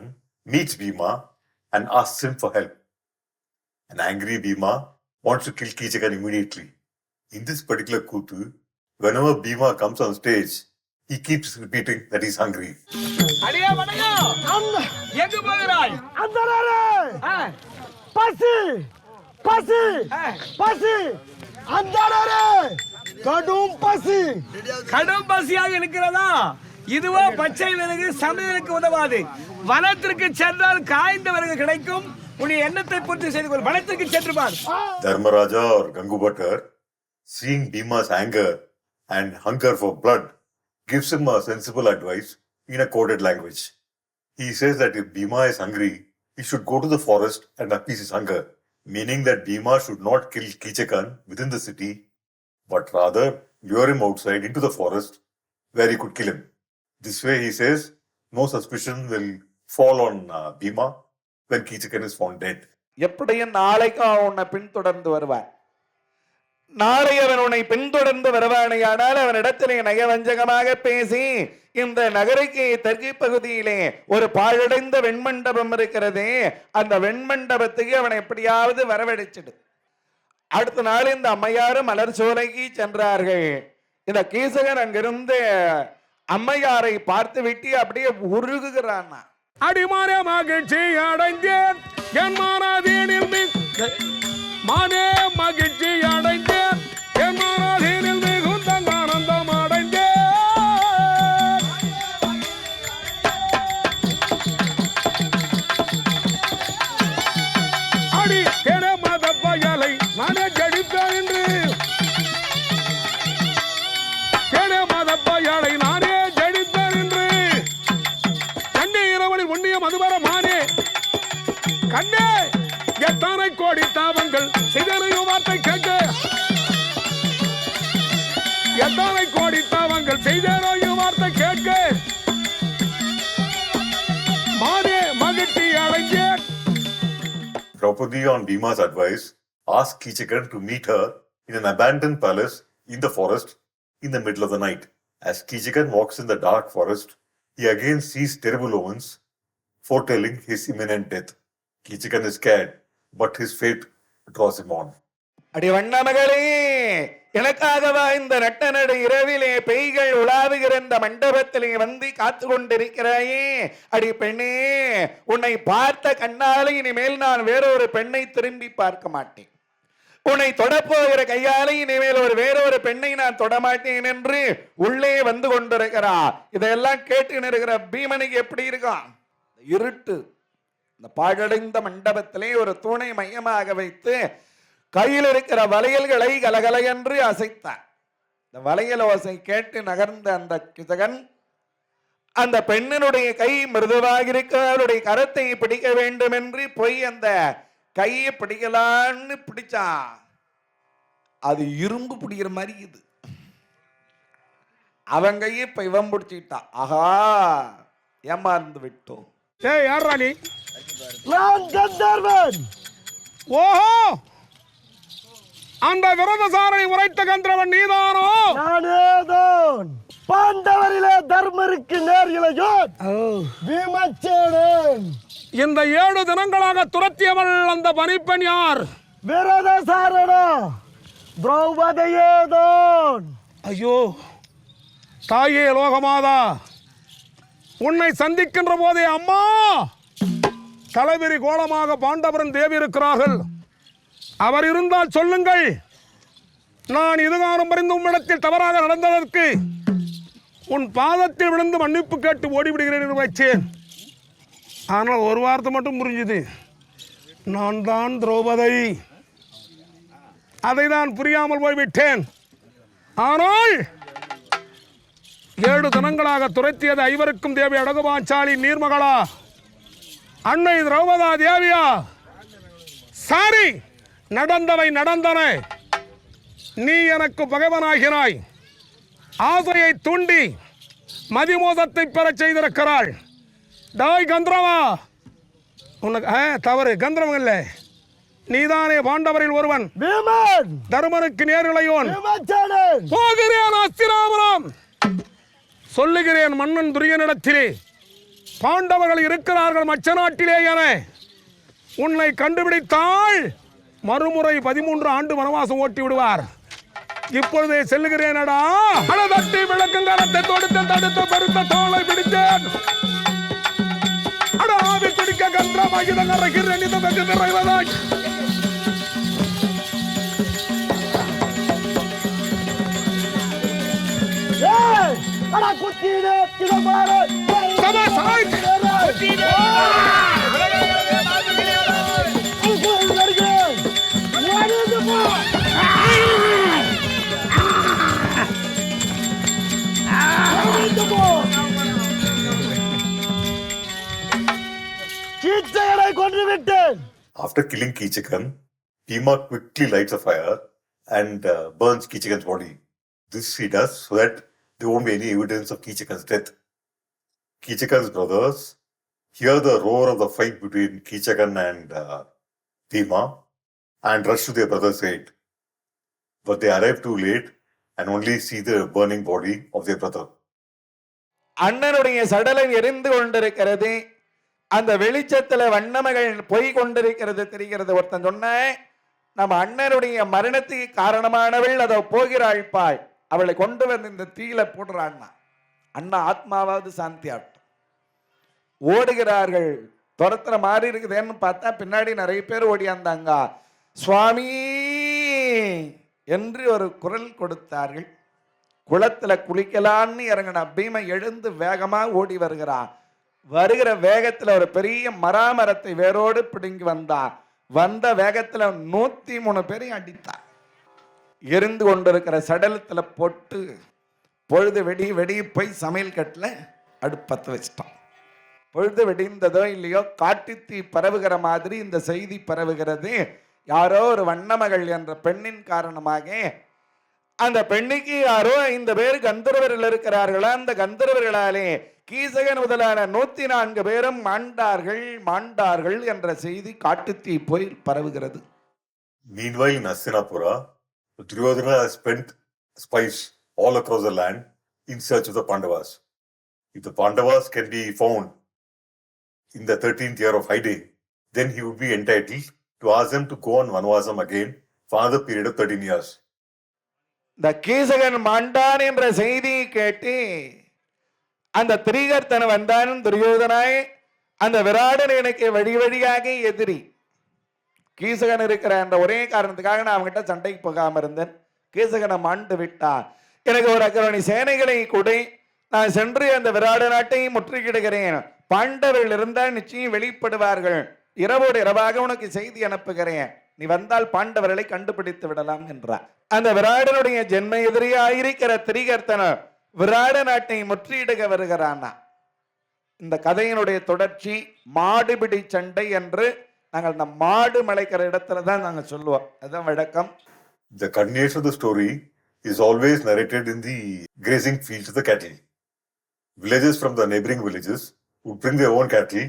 meets Bhima and asks him for help. An angry Bhima wants to kill Kichakan immediately. In this particular Kuthu, whenever Bhima comes on stage, he keeps repeating that he's hungry. அடியே வணங்கா, எங்கு போகிறாய்? அந்தரே பசி பசி பசி, அந்தரே கடும் பசி. கடும் பசியாக இருக்கிறதா? இதுவோ பச்சை விறகு சமையலுக்கு உதவாது. வனத்திற்கு சென்றால் காய்ந்த விறகு கிடைக்கும். உன்னுடைய எண்ணத்தை பூர்த்தி செய்து கொள். வனத்திற்கு சென்று பார். Dharmaraja or Gangubhatar, seeing Bhima's anger and hunger for blood, gives him a sensible advice in a coded language. He says that if Bhima is hungry, he should go to the forest and appease his hunger, meaning that Bhima should not kill Kichakan within the city, but rather lure him outside into the forest where he could kill him. This way, he says, no suspicion will fall on Bhima when Kichakan is found dead. எப்படியும் நாளைக்கு அவன் உன்னை பின்தொடர்ந்து வருவான். நாளை அவன் உன்னை பின்தொடர்ந்து வருவானே, ஆனால் அவன் இடத்திலே நயவஞ்சகமாக பேசி இந்த நகருக்கு தெற்கு பகுதியிலே ஒரு பாழடைந்த வெண்மண்டபம் இருக்கிறதே, அந்த வெண்மண்டபத்துக்கு அவனை எப்படியாவது வரவழைச்சிடு. அடுத்த நாள் இந்த அம்மையாரும் மலர் சோலைக்கு சென்றார்கள். இந்த கீசகன் அங்கிருந்து அம்மையாரை பார்த்து விட்டு அப்படியே உருகுகிறான். அடிமாற மகிழ்ச்சி அடைந்தேன் என் மனதினில் மானே மகிழ்ச்சி அடைந்தேன் என் மனதினில் மிகுந்த ஆனந்தம் அடைந்தேன். அடி என மத பயலை நானே ஜடிப்பேன் என்று என மத பயலை நானே ஜடிப்பேன் என்று கண்ணே இரவனில் ஒன்றிய மதுபர மானே கண்ணே எத்தனை கோடி தாபங்கள் செய்தனையும் வார்த்தை கேட்க எத்தனை கோடி தாபங்கள் செய்தனையும் வார்த்தை கேட்க மானே மகிழ்ச்சி அடைஞ்சேன். Draupadi, on Bhima's advice, asked Kichakan to meet her in an abandoned palace in the forest in the middle of the night. As Kichakan walks in the dark forest, he again sees terrible omens foretelling his imminent death. Kichakan is scared, but his fate draws him on. அடி வண்ண மகளே, எனக்காகவா இந்த நட்ட நடு இரவிலே பெய்கள் உலாவுகிற இந்த மண்டபத்திலே வந்து காத்து கொண்டிருக்கிறாயே? அடி பெண்ணே, உன்னை பார்த்த கண்ணாலே இனிமேல் நான் வேறொரு பெண்ணை திரும்பி பார்க்க மாட்டேன். உன்னை தொடப்போகிற கையாலே இனிமேல் வேறொரு பெண்ணை நான் தொடமாட்டேன் என்று உள்ளே வந்து கொண்டிருக்கிறார். இதையெல்லாம் கேட்டு இருக்கிற பீமனுக்கு எப்படி இருக்கான்? இருட்டு, இந்த பாழடைந்த மண்டபத்திலே ஒரு தூணை மையமாக வைத்து கையில் இருக்கிற வளையல்களை கலகல என்று அசைத்தார். இந்த வளையல் ஓசை கேட்டு நகர்ந்த அந்த கிசகன் அந்த பெண்ணினுடைய கை மிருதுவாக இருக்க அவருடைய கரத்தை பிடிக்க வேண்டும் என்று போய் அந்த கையை பிடிக்கலான்னு பிடிச்சான். அது இரும்பு பிடிக்கிற மாதிரி இது. அவன் கையை இப்ப இவன் பிடிச்சிட்டான். ஆஹா, ஏமாந்து விட்டோம். ஏய் யாரா நீ? நான் கந்தர்வன். ஓஹோ, அந்த விரதசாரணை உரைத்த கந்தர்வன் நீதானோ? நானேதான். பாண்டவரிலே தர்மருக்கு நேர் இளையோன் பீமசேனன். இந்த 7 தினங்களாக துரத்தியவள் அந்த பணிப்பெண் யார்? விரதசாரணா திரௌபதியேதான். ஐயோ தாயே லோகமாதா, உன்னை சந்திக்கின்ற போதே அம்மா தலைவிரி கோலமாக பாண்டவரன் தேவி இருக்கிறார்கள். அவர் இருந்தால் சொல்லுங்கள், நான் இதுகாரம் அறிந்து உம்மிடத்தில் தவறாக நடந்ததற்கு உன் பாதத்தில் விழுந்து மன்னிப்பு கேட்டு ஓடிவிடுகிறேன் என்று வச்சேன். ஆனால் ஒரு வார்த்தை மட்டும் புரிஞ்சுது, நான் தான் திரௌபதி. அதை நான் புரியாமல் போய்விட்டேன். ஆனால் 7 தினங்களாக துரைத்தியது ஐவருக்கும் தேவி அழகுபாஞ்சாலி நீர்மகளா அன்னை திரௌபதா தேவியா? சாரி, நடந்தவை நடந்தன. நீ எனக்கு பகைவனாகிறாய், ஆசையை தூண்டி மதிமோதத்தை பெறச் செய்திருக்கிறாள். டாய் கந்தரவா, உனக்கு தவறு. கந்தரவன் இல்லை, நீதானே பாண்டவரில் ஒருவன். பீமன் தருமனுக்கு நேரிழையோன். பீமசேனன். போகிறேன் அஸ்தினாபுரம். சொல்லுகிறேன் மன்னன் துரியனிடத்திலே பாண்டவர்கள் இருக்கிறார்கள் மச்ச நாட்டிலே என. உன்னை கண்டுபிடித்தால் மறுமுறை 13 ஆண்டு வனவாசம் ஓட்டி விடுவார். இப்பொழுதே செல்லுகிறேனடா. அடதட்டி விளக்கும் கரத்தை தொடுத்து தடுத்து பெருத்த தோலை பிடித்தேன். அட ஆவி குடிக்க கன்றமாக நிறைகிறேன். இது வெகு நிறைவதாய் அடா குத்தினே கிளம்பாரே. சபாஷ். கீச்சகனை கொன்று விட்டேன். After killing Kichakan, Bhima quickly lights a fire and burns Kichakan's body. This he does so that there won't be any evidence of Kichakan's death. Kichakan's brothers hear the roar of the fight between Kichakan and Bhima and rush to their brother's aid. But they arrive too late and only see the burning body of their brother. அண்ணனுடைய சடலம் எரிந்து கொண்டிருக்கிறது. அந்த வெளிச்சத்துல வண்ணமகள் போய் கொண்டிருக்கிறது தெரிகிறது. ஒருத்தன் சொன்ன, நம்ம அண்ணனுடைய மரணத்துக்கு காரணமானவள் அதோ போகிறாள் பாய், அவளை கொண்டு வந்து இந்த தீயில போடுறான்னா அண்ணா ஆத்மாவாவது சாந்தி ஆட்டும். ஓடுகிறார்கள், துரத்துற மாதிரி இருக்குதுன்னு பார்த்தா பின்னாடி நிறைய பேர் ஓடியாந்தாங்க. சுவாமி என்று ஒரு குரல் கொடுத்தார்கள். குளத்துல குளிக்கலான்னு இறங்கின பீமை எழுந்து வேகமா ஓடி வருகிறான். வருகிற வேகத்துல ஒரு பெரிய மராமரத்தை வேரோடு பிடுங்கி வந்தான். வந்த வேகத்துல 103 பேரையும் அடித்தான். எரிந்து கொண்டிருக்கிற சடலத்துல போட்டு பொழுது வெடி போய் சமையல் கட்டில் அடுப்பத்து வச்சிட்டான். பொழுது வெடிந்ததோ இல்லையோ காட்டுத்தீ பரவுகிற மாதிரி இந்த செய்தி பரவுகிறது. யாரோ ஒரு வண்ணமகள் என்ற பெண்ணின் காரணமாக அந்த பெண்ணுக்கு யாரோ 5 பேர் கந்தர்வர்கள் இருக்கிறார்களா, அந்த கந்தர்வர்களாலே கீசகன் முதலான 104 பேரும் மாண்டார்கள் என்ற செய்தி காட்டுத்தீ போய் பரவுகிறது. Meanwhile, in Hastinapura, Duryodhana has spent spies all across the land in search of the Pandavas. If the Pandavas can be found in the 13th year of hiding, then he would be entitled to ask them to go on Vanvasam again for another period of 13 years. இந்த கீசகன் மாண்டான் என்ற செய்தியை கேட்டு அந்த திரிகர்த்தன் வந்தான். துரியோதனாய், அந்த விராடன் எனக்கு வழியாக எதிரி. கீசகன் இருக்கிற என்ற ஒரே காரணத்துக்காக நான் அவங்ககிட்ட சண்டைக்கு போகாம இருந்தேன். கீசகனை மாண்டு விட்டான். எனக்கு ஒரு அக்கரணி சேனைகளை கொடு, நான் சென்று அந்த விராட நாட்டையும் முற்றுகிடுகிறேன். பாண்டவர்கள் இருந்தால் நிச்சயம் வெளிப்படுவார்கள். இரவோடு இரவாக உனக்கு செய்தி அனுப்புகிறேன். நீ வந்தால் பாண்டவர்களை கண்டுபிடித்து விடலாம் என்றார். அந்த விராடனுடைய ஜென்ம எதிரியாயிருக்கிற திரிகர்த்தன விராட நாட்டை முற்றியிடுக வருகிறானா. இந்த கதையினுடைய தொடர்ச்சி மாடுபிடி சண்டை என்று நாங்கள் இந்த மாடு மலைக்கிற இடத்துல தான் நாங்கள் சொல்லுவோம். அதுதான் வழக்கம். The continuation of the story is always narrated in the grazing fields of the cattle. Villagers from the neighboring villages would bring their own cattle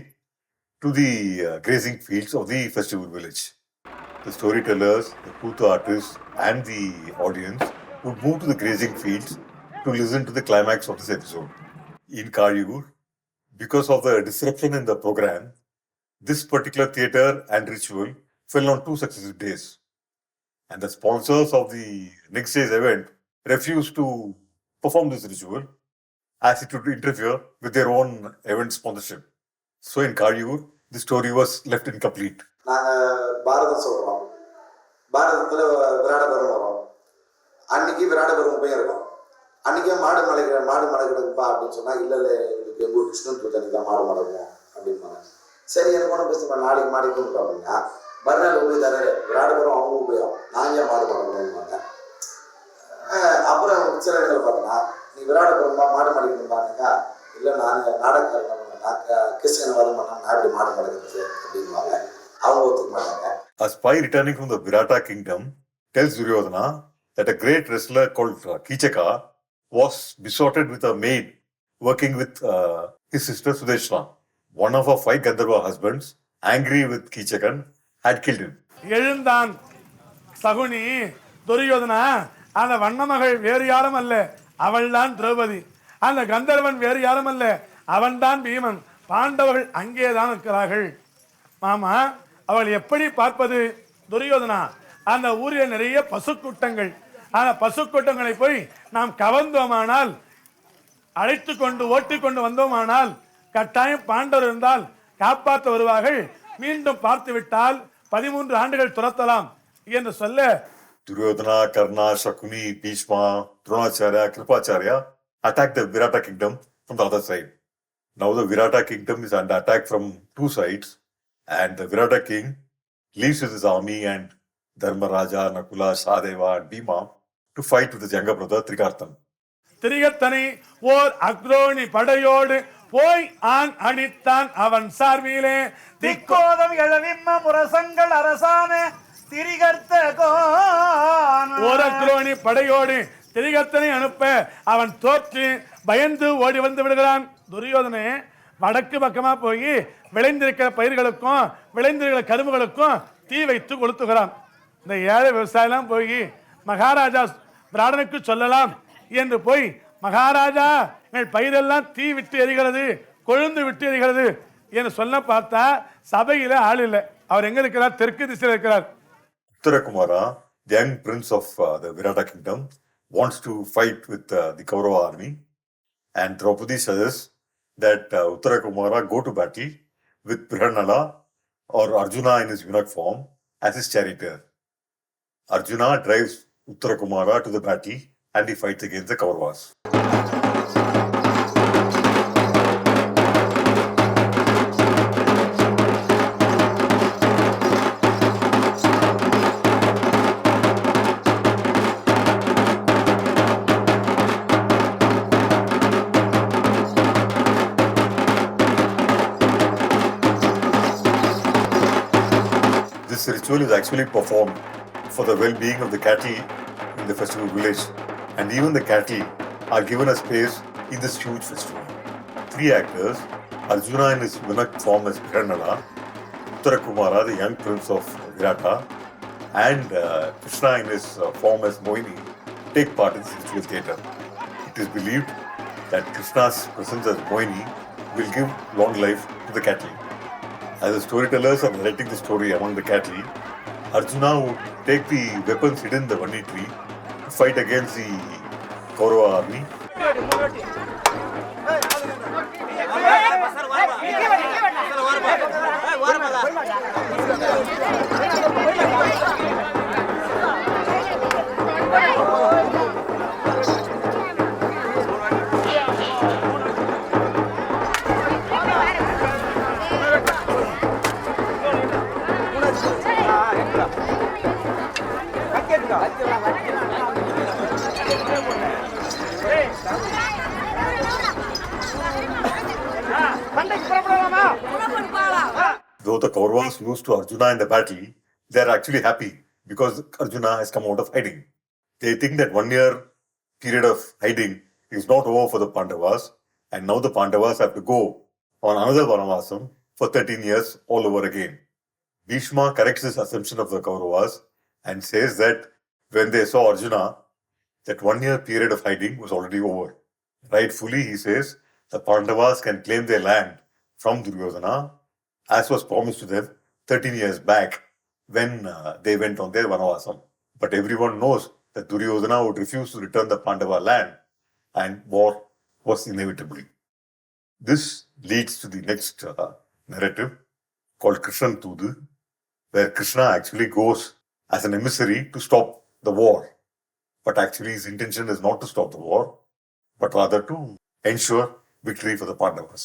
to the grazing fields of the festival village. The storytellers, the Kutha artists, and the audience would move to the grazing fields to listen to the climax of this episode. In Kayur, because of the disruption in the program, this particular theatre and ritual fell on 2 successive days. And the sponsors of the next day's event refused to perform this ritual as it would interfere with their own event sponsorship. So in Kayur, the story was left incomplete. நாங்கள் பாரதம் சொல்கிறோம். பாரதத்தில் விராடபுரம் வரோம். அன்னைக்கு விராடபுரம் போயிருக்கோம். அன்றைக்கே மாடு மலைக்கிறதுப்பா அப்படின்னு சொன்னால், இல்லை எங்களுக்கு எங்கள் ஊர் கிருஷ்ணன் பூஜை தான் மாடு மடக்கும் அப்படின்பாங்க. சரி, எனக்கு ஒன்றும் பேசுகிறேன், நாளைக்கு மாடி கூப்பிட்டோம் அப்படின்னா மறுநாள் போய் தர விராடபுரம் அவங்க உபயோகம், நாங்கள் ஏன் மாடு மடக்கணும்பாங்க. அப்புறம் சில இடத்துல பார்த்தோன்னா, நீ விராடபுரம் தான் மாடு மடிக்கணும்பாங்கக்கா, இல்லை நான் நாடகக்காரன் கிருஷ்ணன் வரம் பண்ணால் நான் எப்படி மாடு மடக்கிறது அப்படின்பாங்க. அவங்க ஒத்துக்க மாட்டாங்க. A spy returning from the Virata kingdom tells Duryodhana that a great wrestler called Kichaka was besotted with a maid working with his sister Sudeshna. One of her 5 Gandharva husbands, angry with Kichakan, had killed him. எழுந்தான் சகுனி, துரியோதனா, அந்த வண்ணமகள் வேறு யாரும் அல்ல, அவள்தான் திரௌபதி. அந்த கந்தர்வன் வேறு யாரும் அல்ல, அவன்தான் பீமன். பாண்டவர்கள் அங்கேதான் இருக்கிறார்கள். மாமா, அவள் எப்படி பார்ப்பது? துரியோதனா, அந்த ஊரில் நிறைய பசுக்கூட்டங்கள், அந்த பசுக்கூட்டங்களை போய் நாம் கவர்ந்தோமானால், அழைத்து கொண்டு ஓட்டிக்கொண்டு வந்தோமானால் கட்டாயம் பாண்டவர் இருந்தால் காப்பாற்ற வருவார்கள். மீண்டும் பார்த்து விட்டால் 13 ஆண்டுகள் துரத்தலாம் என்று சொல்ல, Duryodhana, Karna, Shakuni, Bhishma, Dronacharya, Kripacharya attacked the Virata kingdom from the other side. Now the Virata kingdom is under attack from 2 sides, and the Virata king leaves with his army and Dharmaraja, Nakula, Sahadeva, and Bhima to fight with his younger brother Trikartan. திரிகர்த்தனை ஓர் அக்ரோணி படையோடு போய் ஆண் அடித்தான் அவன் சார்பிலே. திக்கோதம் எழவிம்ம முரசங்கள் அரசான ஓர் அக்ரோணி படையோடு திரிகர்த்தனை அனுப்ப அவன் தோற்று பயந்து ஓடி வந்து விடுகிறான். துரியோதனே வடக்கு பக்கமா போய் விளைந்திருக்கிற பயிர்களுக்கும் விளைந்திருக்கிற கரும்புகளுக்கும் தீ வைத்து கொளுத்துகிறான். இந்த ஏழை விவசாயெல்லாம் போய் மகாராஜா பிராடனுக்கு சொல்லலாம் என்று போய் மகாராஜா எங்கள் பயிரெல்லாம் தீ விட்டு எரிகிறது, கொழுந்து விட்டு எரிகிறது என்று சொல்ல பார்த்தா சபையில ஆள் இல்லை. அவர் எங்க இருக்கிறார்? தெற்கு திசையில் இருக்கிறார். Uttarakumara, the young prince of the Virata kingdom, wants to fight with the Kaurava army, and Draupadi suggests that Uttarakumara go to battle with Brihanala or Arjuna in his eunuch form as his charioteer. Arjuna drives Uttarakumara to the battle and he fights against the Kauravas. This ritual is actually performed for the well-being of the cattle in the festival village, and even the cattle are given a space in this huge festival. 3 actors, Arjuna in his eunuch form as Piranala, Uttarakumara, the young prince of Virata, and Krishna in his form as Mohini, take part in this ritual theatre. It is believed that Krishna's presence as Mohini will give long life to the cattle. As the storytellers are narrating the story among the cattle, Arjuna would take the weapons hidden in the Vani tree to fight against the Kaurava army. Though the Kauravas lose to Arjuna in the battle, they are actually happy because Arjuna has come out of hiding. They think that 1 year period of hiding is not over for the Pandavas, and now the Pandavas have to go on another Vanavasam for 13 years all over again. Bhishma corrects this assumption of the Kauravas and says that when they saw Arjuna, that 1 year period of hiding was already over. Rightfully, he says, the Pandavas can claim their land from Duryodhana, as was promised to them 13 years back when they went on their Vanavasam. But everyone knows that Duryodhana would refuse to return the Pandava land, and war was inevitable. This leads to the next narrative called Krishna Tudu, where Krishna actually goes as an emissary to stop the war. But actually his intention is not to stop the war, but rather to ensure victory for the Pandavas.